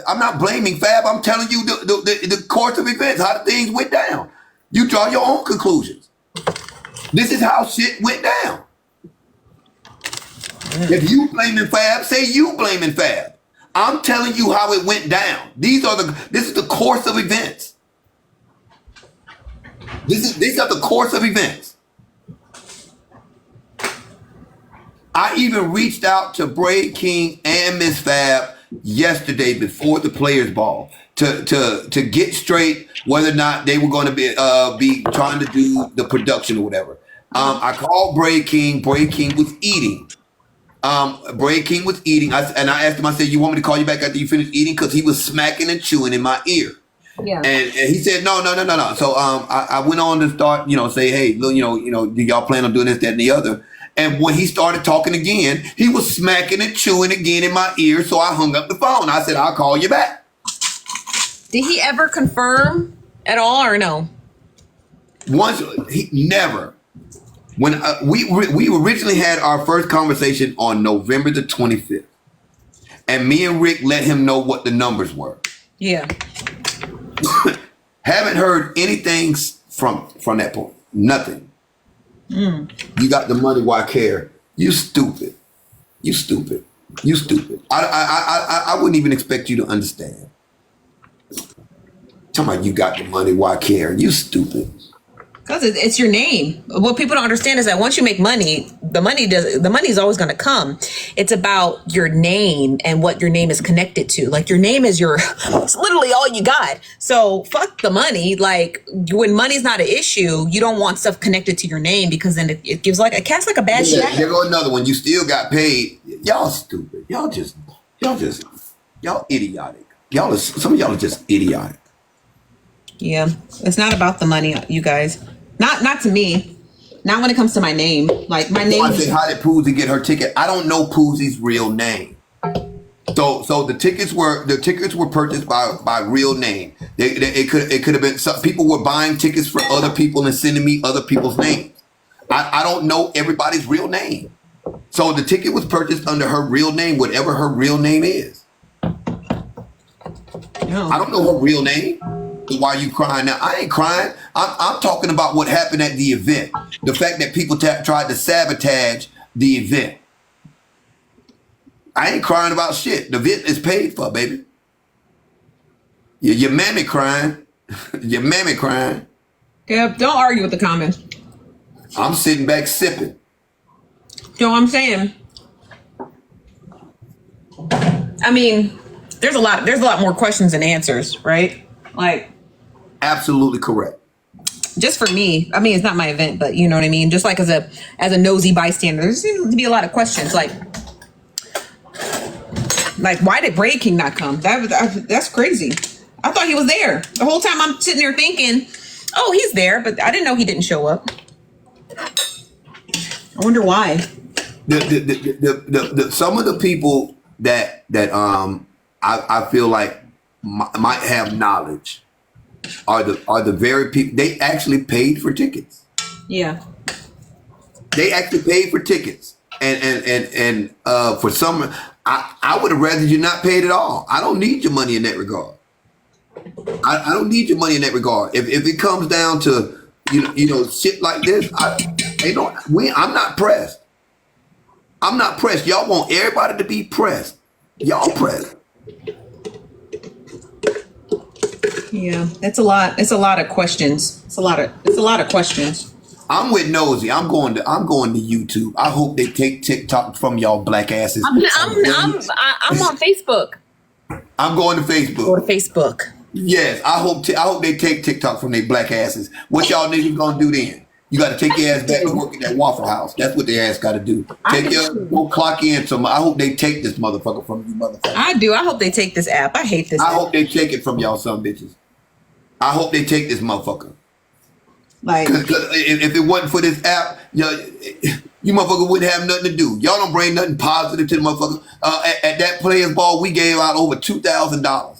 A: I'm telling you the course of events, how the things went down. You draw your own conclusions. This is how shit went down. If you blaming Fab, say you blaming Fab. I'm telling you how it went down. This is the course of events. These are the course of events. I even reached out to Bray King and Miss Fab yesterday before the Players Ball to get straight whether or not they were going to be trying to do the production or whatever. I called Bray King. Bray King was eating. Bray King was eating. And I asked him, I said, you want me to call you back after you finish eating? Because he was smacking and chewing in my ear. Yeah. And he said, no. So I went on to start, say, hey, do y'all plan on doing this, that, and the other? And when he started talking again, he was smacking and chewing again in my ear. So I hung up the phone. I said, I'll call you back.
B: Did he ever confirm at all or no?
A: Never. When we originally had our first conversation on November the 25th, and me and Rick let him know what the numbers were.
B: Yeah.
A: Haven't heard anything from that point. Nothing. You got the money, why care? You stupid. I wouldn't even expect you to understand. Talking about you got the money, why care? You stupid.
B: Because it's your name. What people don't understand is that once you make money, the money is always going to come. It's about your name and what your name is connected to. Like your name is it's literally all you got. So fuck the money. Like when money's not an issue, you don't want stuff connected to your name because then it gives it casts like a bad shit.
A: There go another one. You still got paid. Y'all stupid. Y'all idiotic. Some of y'all are just idiotic.
B: Yeah, it's not about the money, you guys. Not to me. Not when it comes to my name. Like my name.
A: I say, how did Poozy get her ticket? I don't know Poozy's real name. So the tickets were purchased by real name. It could have been some people were buying tickets for other people and sending me other people's names. I don't know everybody's real name. So the ticket was purchased under her real name, whatever her real name is.
B: No.
A: I don't know her real name. Why are you crying now? I ain't crying. I'm talking about what happened at the event. The fact that people tried to sabotage the event. I ain't crying about shit. The event is paid for, baby. Your mammy crying. Your mammy crying.
B: Yeah, don't argue with the comments.
A: I'm sitting back sipping.
B: You know what I'm saying? I mean, there's a lot more questions than answers, right? Like,
A: absolutely correct.
B: Just for me, I mean, it's not my event, but you know what I mean? Just like as a nosy bystander, there seems to be a lot of questions. Like why did Braid King not come? That's crazy. I thought he was there. The whole time I'm sitting there thinking, oh, he's there, but I didn't know he didn't show up. I wonder why.
A: Some of the people that I feel like might have knowledge are the very people they actually paid for tickets.
B: Yeah.
A: They actually paid for tickets. And for some I would have rather you not paid at all. I don't need your money in that regard. I don't need your money in that regard. If it comes down to you know shit like this, I'm not pressed. I'm not pressed. Y'all want everybody to be pressed. Y'all pressed.
B: Yeah, it's a lot. It's a lot of questions. It's a lot of questions.
A: I'm with Nosy. I'm going to YouTube. I hope they take TikTok from y'all black asses.
B: I'm on Facebook.
A: I'm going to Facebook.
B: Go to Facebook.
A: Yes, I hope they take TikTok from their black asses. What y'all niggas gonna do then? You got to take your ass back to work at that Waffle House. That's what their ass got to do. Go clock in. I hope they take this motherfucker from you, motherfucker.
B: I do. I hope they take this app. I hate this.
A: I hope they take it from y'all, some bitches. I hope they take this motherfucker.
B: Like,
A: Cause if it wasn't for this app, you motherfucker wouldn't have nothing to do. Y'all don't bring nothing positive to the motherfucker. At that Players Ball, we gave out over $2,000.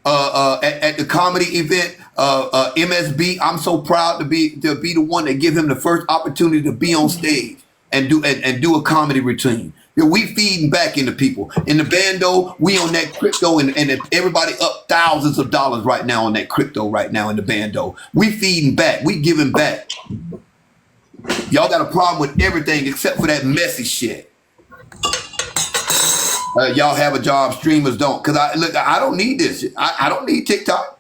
A: At the comedy event, MSB, I'm so proud to be the one that give him the first opportunity to be on stage and do a comedy routine. We feeding back into people. In the bando, we on that crypto and everybody up thousands of dollars right now on that crypto right now in the bando. We feeding back. We giving back. Y'all got a problem with everything except for that messy shit. Y'all have a job, streamers don't. Cause I don't need this shit. I don't need TikTok.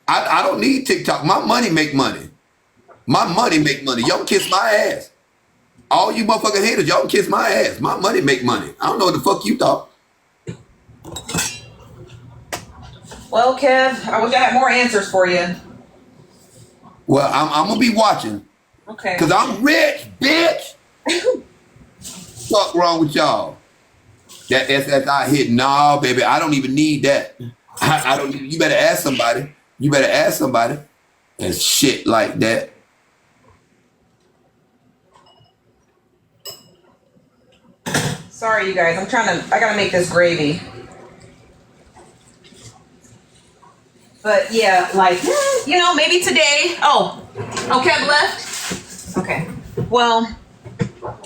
A: I don't need TikTok. My money make money. My money make money. Y'all kiss my ass. All you motherfucking haters, y'all can kiss my ass. My money make money. I don't know what the fuck you thought.
B: well, Kev, I wish I had more answers for you.
A: Well, I'm gonna be watching.
B: Okay.
A: Cause I'm rich, bitch. Fuck wrong with y'all? That's out here. Nah, baby, I don't even need that. I don't. You better ask somebody. You better ask somebody. And shit like that.
B: Sorry, you guys. I gotta make this gravy. But yeah, like, maybe today. Oh, Kev left? Okay. Well,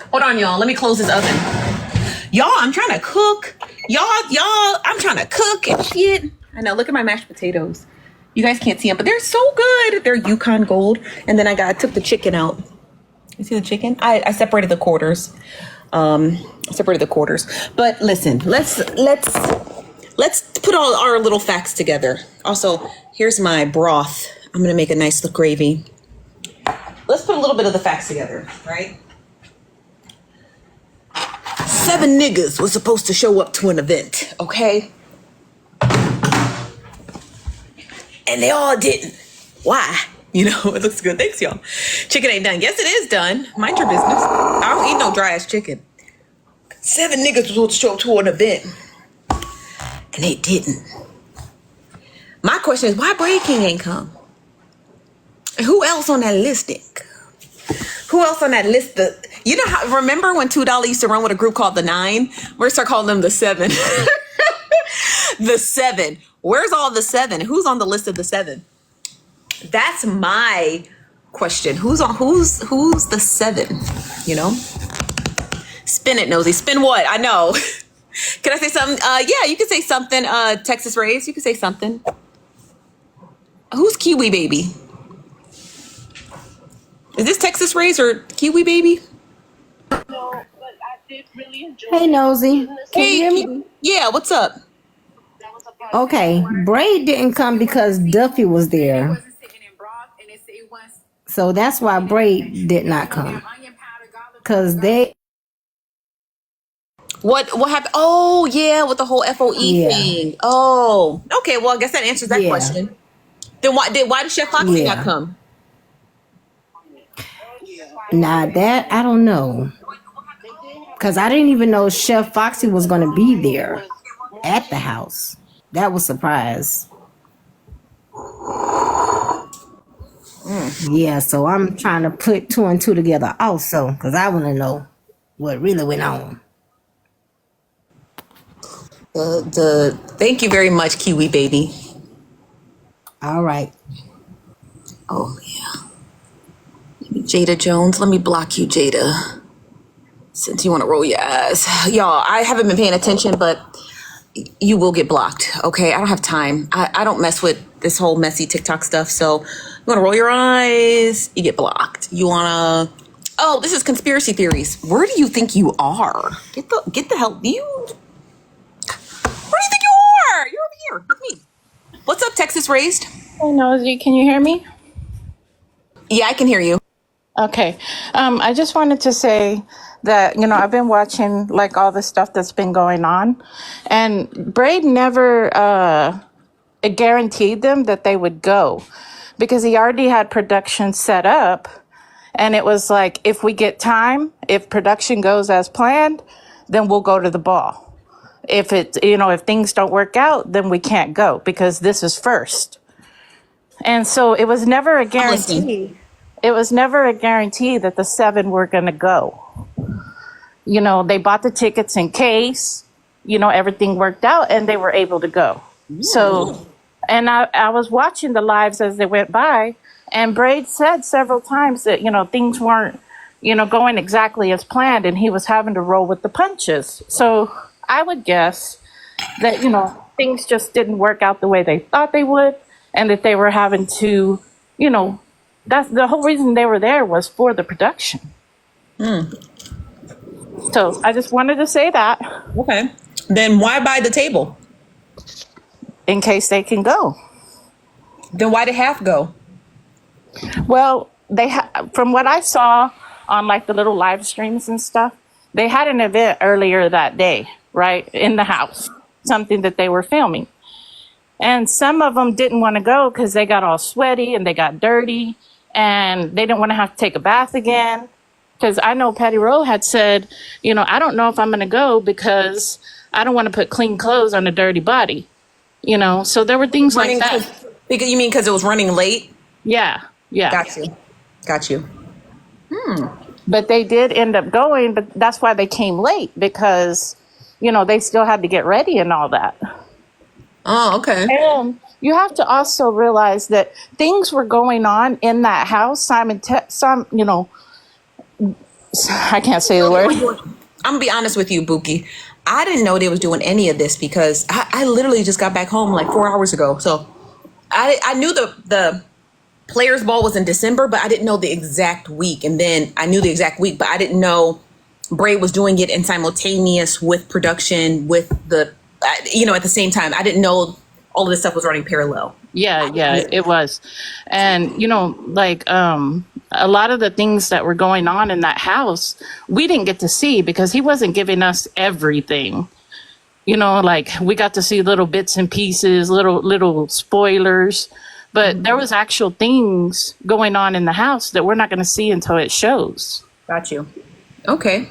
B: hold on, y'all. Let me close this oven. Y'all, I'm trying to cook. Y'all, I'm trying to cook and shit. I know, look at my mashed potatoes. You guys can't see them, but they're so good. They're Yukon Gold. And then I took the chicken out. You see the chicken? I separated the quarters. But listen, let's put all our little facts together. Also, Here's my broth. I'm gonna make a nice little gravy. Let's put a little bit of the facts together, right? 7 niggas was supposed to show up to an event, okay? And they all didn't. Why? You know, it looks good. Thanks, y'all. Chicken ain't done. Yes, it is done. Mind your business. I don't eat no dry ass chicken. 7 niggas was supposed to show up to an event. And they didn't. My question is, why Braid King ain't come? And who else on that list didn't come? Who else on that list? You know how, remember when $2 used to run with a group called the 9? We're gonna start calling them the 7. The 7. Where's all the 7? Who's on the list of the 7? That's my question. Who's the 7? You know? Spin it, Nosy. Spin what? I know. Can I say something? Yeah, you can say something. Texas Rays, you can say something. Who's Kiwi Baby? Is this Texas Rays or Kiwi Baby?
E: No, but I did really enjoy
F: Hey, Nosy. Can
B: Hey,
F: you hear me?
B: yeah, what's up?
F: Okay. Braid didn't come because Duffy was there. So that's why Braid did not come. Because they...
B: What happened? Oh, yeah, with the whole FOE
F: Yeah.
B: thing. Oh, okay. Well, I guess that answers that
F: Yeah.
B: question. Then why did Chef Foxy
F: Yeah.
B: not come?
F: Now that, I don't know. Because I didn't even know Chef Foxy was going to be there at the house. That was a surprise. Yeah, so I'm trying to put 2 and 2 together also. Because I want to know what really went on.
B: Thank you very much, Kiwi Baby.
F: All right.
B: Oh, yeah. Jada Jones, let me block you, Jada. Since you want to roll your eyes. Y'all, I haven't been paying attention, but you will get blocked, okay? I don't have time. I don't mess with this whole messy TikTok stuff, so you want to roll your eyes, you get blocked. You want to... Oh, this is conspiracy theories. Where do you think you are? Get the hell... Where do you think you are? You're over here with me. What's up, Texas Raised?
E: Hey, Nosy, can you hear me?
B: Yeah, I can hear you.
E: Okay. I just wanted to say that, I've been watching like all the stuff that's been going on, and Braid never guaranteed them that they would go because he already had production set up. And it was like, if we get time, if production goes as planned, then we'll go to the ball. If if things don't work out, then we can't go because this is first. And so it was never a guarantee. It was never a guarantee that the 7 were going to go. They bought the tickets in case, everything worked out and they were able to go. So, and I was watching the lives as they went by, and Braid said several times that, things weren't, going exactly as planned, and he was having to roll with the punches. So I would guess that, things just didn't work out the way they thought they would, and that they were having to, that's the whole reason they were there was for the production. So I just wanted to say that.
B: Okay. Then why buy the table?
E: In case they can go.
B: Then why did half go?
E: Well, from what I saw on like the little live streams and stuff, they had an event earlier that day, right, in the house, something that they were filming. And some of them didn't want to go because they got all sweaty and they got dirty and they didn't want to have to take a bath again. Because I know Patty Rowe had said, I don't know if I'm going to go because I don't want to put clean clothes on a dirty body. So there were things like that.
B: You mean because it was running late?
E: Yeah.
B: Got you.
E: But they did end up going, but that's why they came late because, they still had to get ready and all that.
B: Oh, okay.
E: And you have to also realize that things were going on in that house. I can't say the word.
B: I'm gonna be honest with you, Buki. I didn't know they was doing any of this because I literally just got back home like 4 hours ago. So I knew the Players Ball was in December, but I didn't know the exact week. And then I knew the exact week, but I didn't know Braid was doing it in simultaneous with production with the, at the same time. I didn't know all of this stuff was running parallel.
E: Yeah, it was. And, like, a lot of the things that were going on in that house, we didn't get to see because he wasn't giving us everything. Like we got to see little bits and pieces, little spoilers, but there was actual things going on in the house that we're not going to see until it shows.
B: Got you. Okay.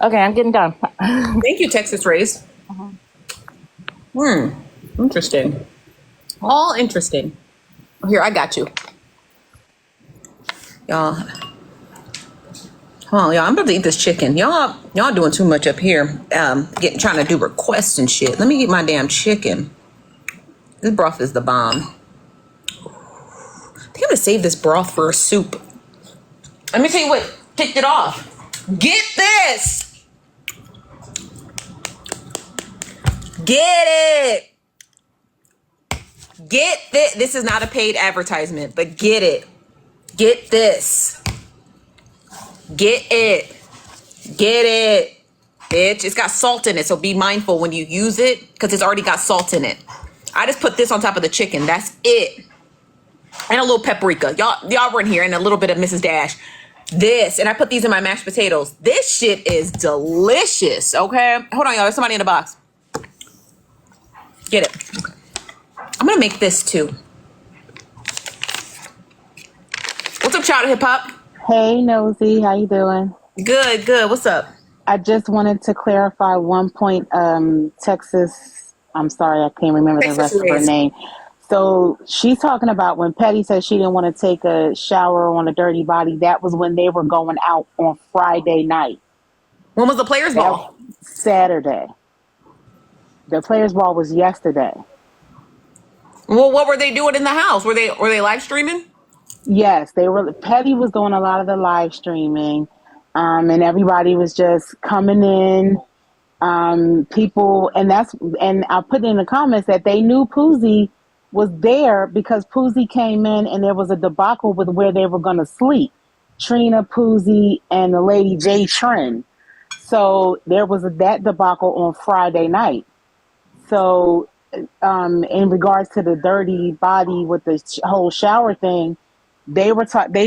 E: Okay, I'm getting done.
B: Thank you, Texas Rays. Interesting. All interesting. Here, I got you. Y'all. Hold on, y'all. I'm about to eat this chicken. Y'all doing too much up here. Trying to do requests and shit. Let me eat my damn chicken. This broth is the bomb. I think I'm gonna save this broth for a soup. Let me tell you what kicked it off. Get this. Get it. Get this. This is not a paid advertisement, but get it. Get this. Get it. Get it, bitch. It's got salt in it, so be mindful when you use it because it's already got salt in it. I just put this on top of the chicken. That's it. And a little paprika. Y'all were in here, and a little bit of Mrs. Dash. This, and I put these in my mashed potatoes. This shit is delicious, okay? Hold on, y'all. There's somebody in the box. Get it. Okay. I'm gonna make this too. What's up, Child Hip Hop?
G: Hey, Nosy, how you doing?
B: Good. What's up?
G: I just wanted to clarify one point. Texas, I'm sorry, I can't remember the rest of her name. So she's talking about when Petty said she didn't want to take a shower on a dirty body. That was when they were going out on Friday night.
B: When was the Players Ball?
G: Saturday. The Players Ball was yesterday.
B: Well, what were they doing in the house? Were they live streaming?
G: Yes, they were. Petty was doing a lot of the live streaming, and everybody was just coming in. People, and I put in the comments that they knew Poozy was there because Poozy came in and there was a debacle with where they were going to sleep. Trina, Poozy, and the lady Jay Trin. So there was that debacle on Friday night. So in regards to the dirty body with the whole shower thing, they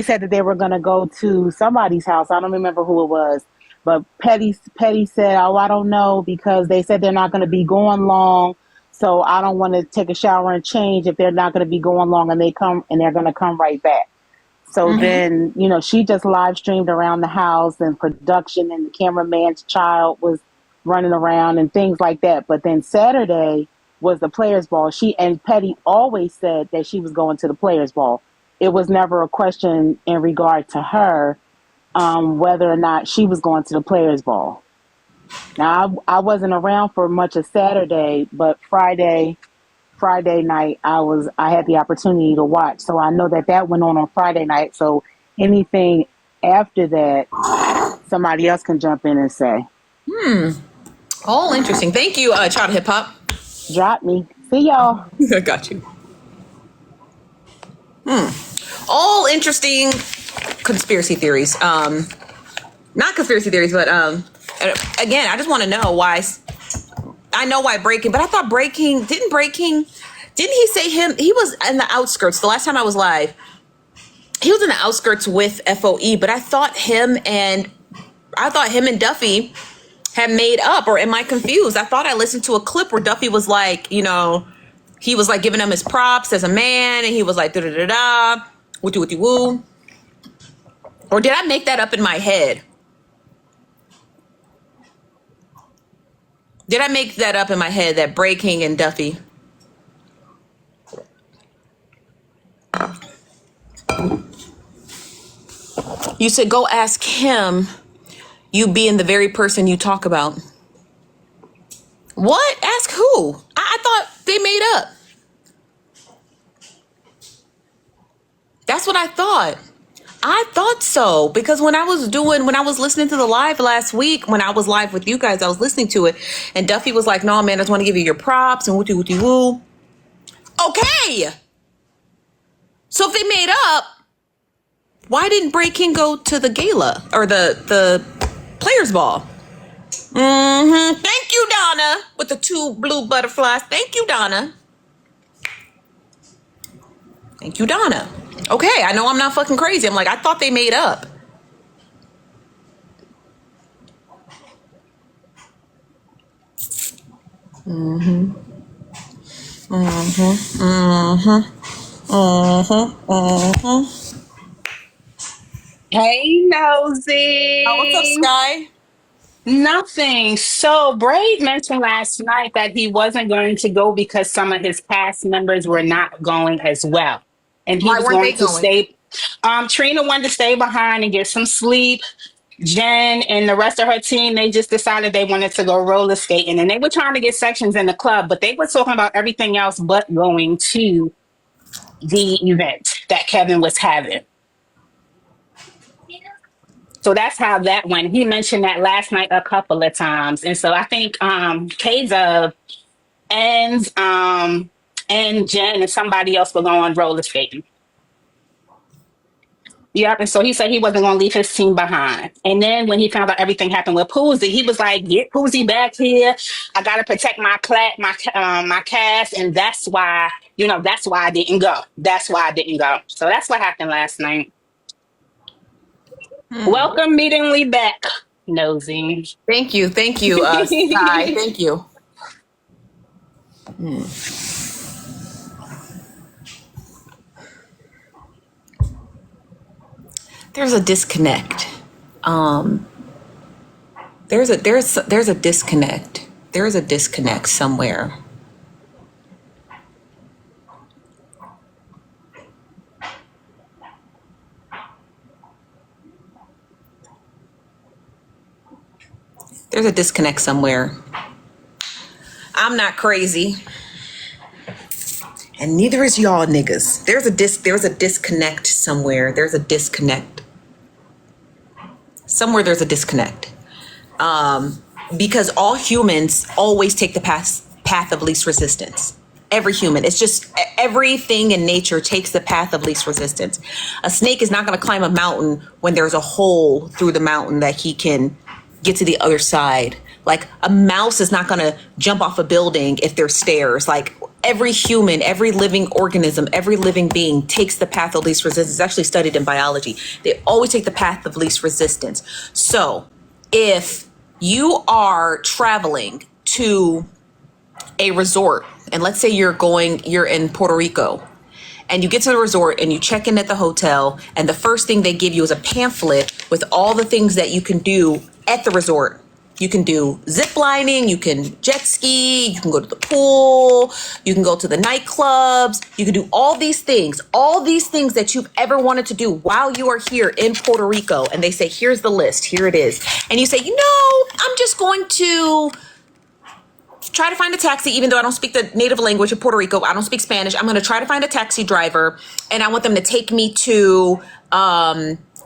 G: said that they were going to go to somebody's house. I don't remember who it was. But Petty said, "Oh, I don't know," because they said they're not going to be going long. So I don't want to take a shower and change if they're not going to be going long and they're going to come right back. So then, she just live streamed around the house and production, and the cameraman's child was running around and things like that. But then Saturday was the Players Ball. And Petty always said that she was going to the Players Ball. It was never a question in regard to her whether or not she was going to the Players Ball. Now, I wasn't around for much of Saturday, but Friday night, I had the opportunity to watch. So I know that went on Friday night. So anything after that, somebody else can jump in and say.
B: All interesting. Thank you, Child Hip Hop.
G: Drop me. See y'all.
B: I got you. All interesting conspiracy theories. Not conspiracy theories, but again, I just want to know why. I know why Breaking, but I thought didn't he say he was in the outskirts the last time I was live? He was in the outskirts with FOE, but I thought him and Duffy had made up, or am I confused? I thought I listened to a clip where Duffy was like, he was like giving him his props as a man, and he was like da-da-da-da, woo-woo. Or did I make that up in my head? Did I make that up in my head, that Breaking and Duffy? You said, go ask him, you being the very person you talk about. What? Ask who? I thought they made up. That's what I thought. I thought so, because when I was listening to the live last week, when I was live with you guys, I was listening to it, and Duffy was like, "No, man, I just want to give you your props and woo-woo." Okay. So if they made up, why didn't Breaking go to the gala or the Players Ball? Thank you, Donna, with the 2 blue butterflies. Thank you, Donna. Thank you, Donna. Okay, I know I'm not fucking crazy. I'm like, I thought they made up. Mm-hmm. Mm-hmm. Mm-hmm. Mm-hmm. Mm-hmm.
H: Hey,
B: Oh, what's up,
H: Nosy.
B: Sky?
H: Nothing. So, Braid mentioned last night that he wasn't going to go because some of his cast members were not going as well. And he
B: Why
H: was
B: weren't
H: going
B: they
H: to
B: going?
H: stay. Trina wanted to stay behind and get some sleep. Jen and the rest of her team, they just decided they wanted to go roller skating. And they were trying to get sections in the club, but they were talking about everything else but going to the event that Kevin was having. So that's how that went. He mentioned that last night a couple of times. And so I think Kza and Jen and somebody else were going roller skating. Yep. And so he said he wasn't going to leave his team behind. And then when he found out everything happened with Poozy, he was like, "Get Poozy back here. I got to protect my cast." And that's why I didn't go. That's why I didn't go. So that's what happened last night. Welcome meetingly back, Nosy.
B: Thank you, Sky. Thank you. There's a disconnect. There's a disconnect. There is a disconnect somewhere. There's a disconnect somewhere. I'm not crazy. And neither is y'all niggas. There's a disconnect somewhere. There's a disconnect. Somewhere there's a disconnect. Because all humans always take the path of least resistance. Every human. It's just everything in nature takes the path of least resistance. A snake is not going to climb a mountain when there's a hole through the mountain that he can get to the other side. Like a mouse is not going to jump off a building if there's stairs. Like every human, every living organism, every living being takes the path of least resistance. It's actually studied in biology. They always take the path of least resistance. So if you are traveling to a resort, and let's say you're in Puerto Rico, and you get to the resort and you check in at the hotel, and the first thing they give you is a pamphlet with all the things that you can do at the resort. You can do zip lining, you can jet ski, you can go to the pool, you can go to the nightclubs, you can do all these things that you've ever wanted to do while you are here in Puerto Rico. And they say, here's the list, here it is. And you say, I'm just going to try to find a taxi, even though I don't speak the native language of Puerto Rico. I don't speak Spanish. I'm going to try to find a taxi driver, and I want them to take me to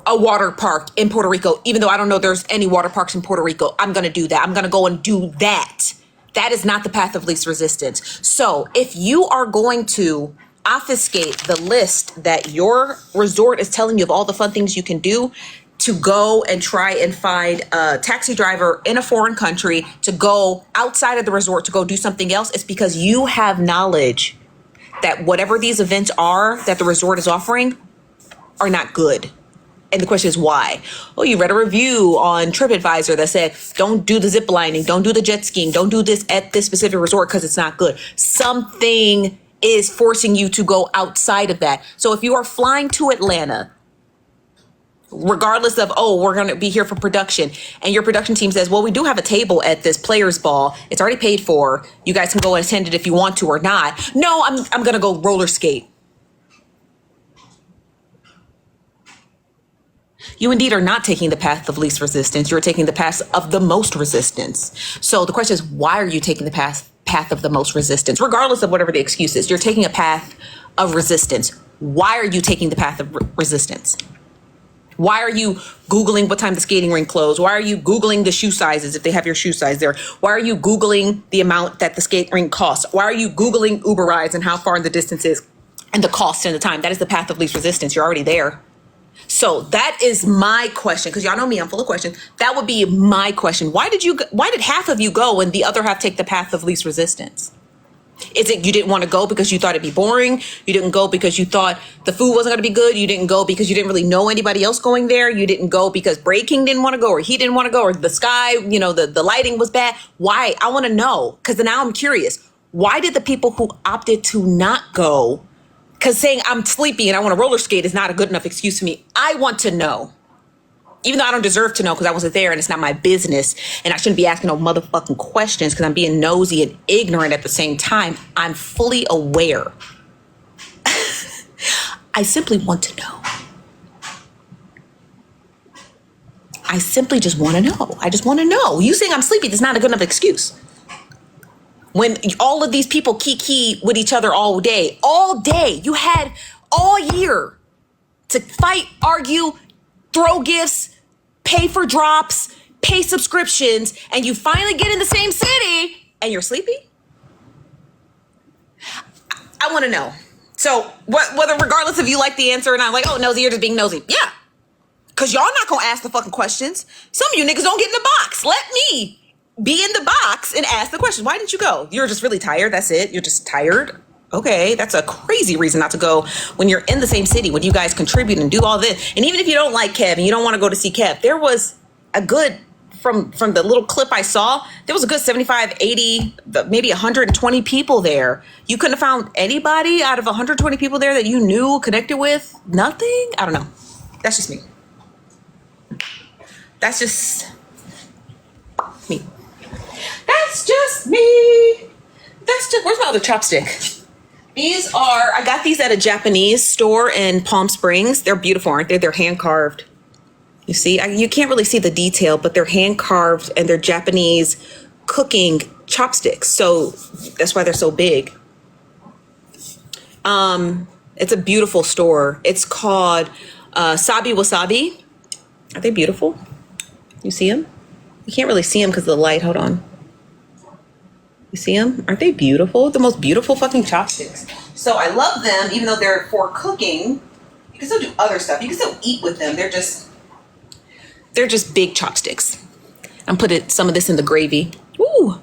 B: a water park in Puerto Rico, even though I don't know there's any water parks in Puerto Rico. I'm going to do that. I'm going to go and do that. That is not the path of least resistance. So if you are going to obfuscate the list that your resort is telling you of all the fun things you can do, to go and try and find a taxi driver in a foreign country, to go outside of the resort to go do something else, it's because you have knowledge that whatever these events are that the resort is offering are not good. And the question is why? Oh, you read a review on TripAdvisor that said, don't do the zip lining, don't do the jet skiing, don't do this at this specific resort because it's not good. Something is forcing you to go outside of that. So if you are flying to Atlanta, regardless of, we're going to be here for production, and your production team says, well, we do have a table at this players ball. It's already paid for. You guys can go and attend it if you want to or not. No, I'm going to go roller skate. You indeed are not taking the path of least resistance. You're taking the path of the most resistance. So the question is, why are you taking the path of the most resistance? Regardless of whatever the excuse is, you're taking a path of resistance. Why are you taking the path of resistance? Why are you Googling what time the skating rink closed? Why are you Googling the shoe sizes if they have your shoe size there? Why are you Googling the amount that the skate rink costs? Why are you Googling Uber rides and how far the distance is and the cost and the time? That is the path of least resistance. You're already there. So that is my question, because y'all know me, I'm full of questions. That would be my question. Why did half of you go and the other half take the path of least resistance? Is it you didn't want to go because you thought it'd be boring? You didn't go because you thought the food wasn't going to be good? You didn't go because you didn't really know anybody else going there? You didn't go because Braid King didn't want to go, or he didn't want to go, or the sky, the lighting was bad? Why? I want to know, because now I'm curious. Why did the people who opted to not go, because saying I'm sleepy and I want to roller skate is not a good enough excuse to me. I want to know. Even though I don't deserve to know because I wasn't there and it's not my business and I shouldn't be asking no motherfucking questions because I'm being nosy and ignorant at the same time. I'm fully aware. I simply want to know. I simply just want to know. I just want to know. You saying I'm sleepy is not a good enough excuse. When all of these people kiki with each other all day, you had all year to fight, argue, throw gifts, pay for drops, pay subscriptions, and you finally get in the same city and you're sleepy? I want to know. So whether regardless if you like the answer or not, like, oh, nosy, you're just being nosy. Yeah. Because y'all not going to ask the fucking questions. Some of you niggas don't get in the box. Let me be in the box and ask the question. Why didn't you go? You're just really tired. That's it. You're just tired. Okay, that's a crazy reason not to go when you're in the same city, when you guys contribute and do all this. And even if you don't like Kev and you don't want to go to see Kev, there was a good, from the little clip I saw, there was a good 75, 80, maybe 120 people there. You couldn't have found anybody out of 120 people there that you knew, connected with? Nothing? I don't know. That's just me. That's just me. That's just me. Where's my other chopstick? These are, I got these at a Japanese store in Palm Springs. They're beautiful, aren't they? They're hand carved. You see, you can't really see the detail, but they're hand carved and they're Japanese cooking chopsticks. So that's why they're so big. It's a beautiful store. It's called Sabi Wasabi. Are they beautiful? You see them? You can't really see them because of the light. Hold on. You see them? Aren't they beautiful? The most beautiful fucking chopsticks. So I love them, even though they're for cooking. You can still do other stuff. You can still eat with them. They're just big chopsticks. I'm putting some of this in the gravy. Ooh.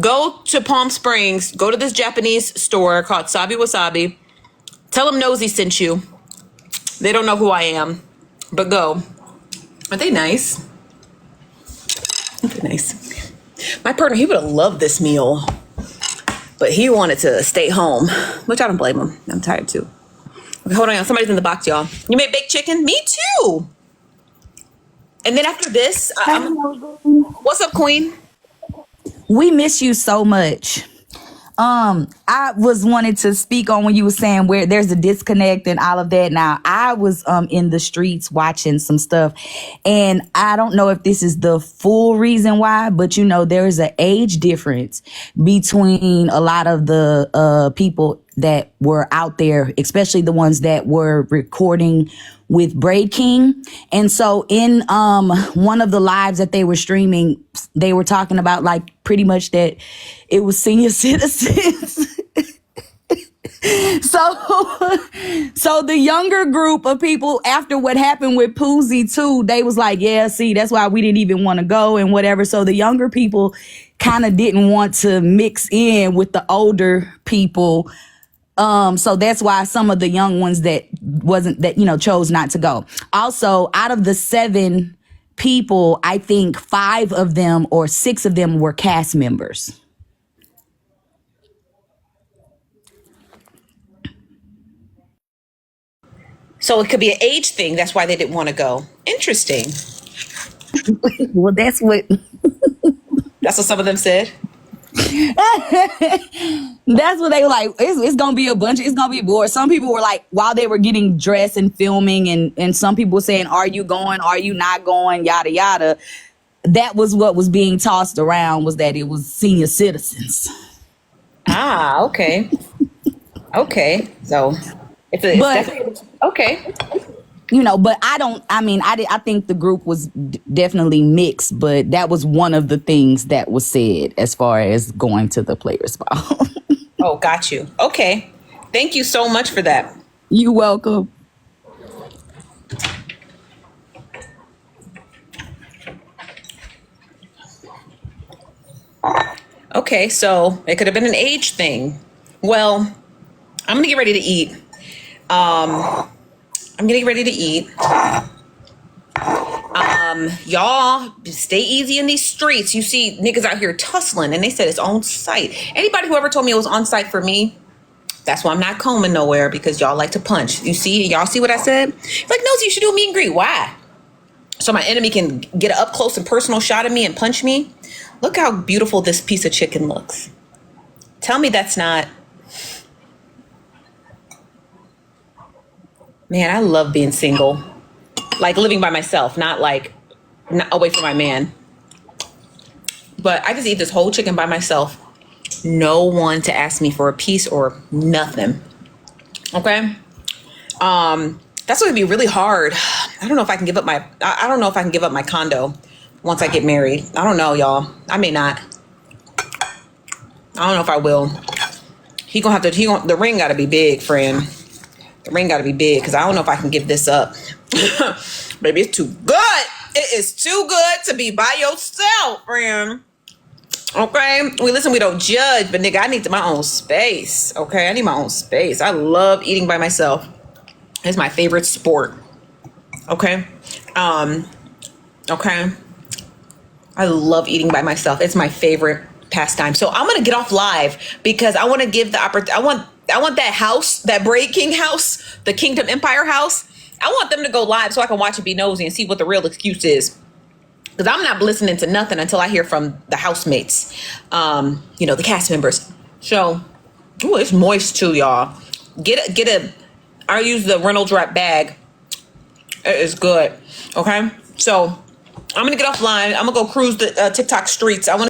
B: Go to Palm Springs. Go to this Japanese store called Sabi Wasabi. Tell them Nosy sent you. They don't know who I am, but go. Are they nice? They're nice. My partner, he would have loved this meal, but he wanted to stay home, which I don't blame him. I'm tired too. Okay, hold on. Somebody's in the box, y'all. You made baked chicken? Me too. And then after this, what's up, Queen?
I: We miss you so much. I was wanting to speak on when you were saying where there's a disconnect and all of that. Now, I was in the streets watching some stuff, and I don't know if this is the full reason why, but there is an age difference between a lot of the people that were out there, especially the ones that were recording with Braid King. And so in one of the lives that they were streaming, they were talking about like pretty much that it was senior citizens. So the younger group of people, after what happened with Poozy too, they was like, yeah, see, that's why we didn't even want to go and whatever. So the younger people kind of didn't want to mix in with the older people. So that's why some of the young ones that chose not to go. Also, out of the 7 people, I think 5 of them or 6 of them were cast members.
B: So it could be an age thing. That's why they didn't want to go. Interesting.
I: Well, that's what
B: some of them said.
I: That's what they were like. It's gonna be it's gonna be bored. Some people were like, while they were getting dressed and filming, and some people were saying, are you going, are you not going, yada yada. That was what was being tossed around, was that it was senior citizens.
B: Ah, okay. Okay, so it's definitely okay.
I: But I think the group was definitely mixed, but that was one of the things that was said as far as going to the Players Ball.
B: Oh, got you. Okay. Thank you so much for that.
I: You're welcome.
B: Okay, so it could have been an age thing. Well, I'm gonna get ready to eat. I'm getting ready to eat. Y'all stay easy in these streets. You see niggas out here tussling, and they said it's on site. Anybody who ever told me it was on site for me, that's why I'm not combing nowhere, because y'all like to punch. Y'all see what I said? Like, Nosy, you should do a meet and greet. Why? So my enemy can get an up close and personal shot of me and punch me. Look how beautiful this piece of chicken looks. Tell me that's not. Man, I love being single. Like living by myself, not away from my man. But I just eat this whole chicken by myself. No one to ask me for a piece or nothing. Okay? That's gonna be really hard. I don't know if I can give up my condo once I get married. I don't know, y'all. I may not. I don't know if I will. The ring gotta be big, friend. The ring gotta be big, because I don't know if I can give this up. Baby, it's too good. It is too good to be by yourself, friend. Okay? We don't judge, but nigga, I need my own space. Okay? I need my own space. I love eating by myself. It's my favorite sport. Okay? Okay? I love eating by myself. It's my favorite pastime. So I'm gonna get off live because I want to give the opportunity. I want that house, that Braid King house, the Kingdom Empire house. I want them to go live so I can watch it, be nosy, and see what the real excuse is. Because I'm not listening to nothing until I hear from the housemates, the cast members. So, ooh, it's moist too, y'all. I use the Reynolds wrap bag. It is good. Okay, so I'm gonna get offline. I'm gonna go cruise the TikTok streets. I want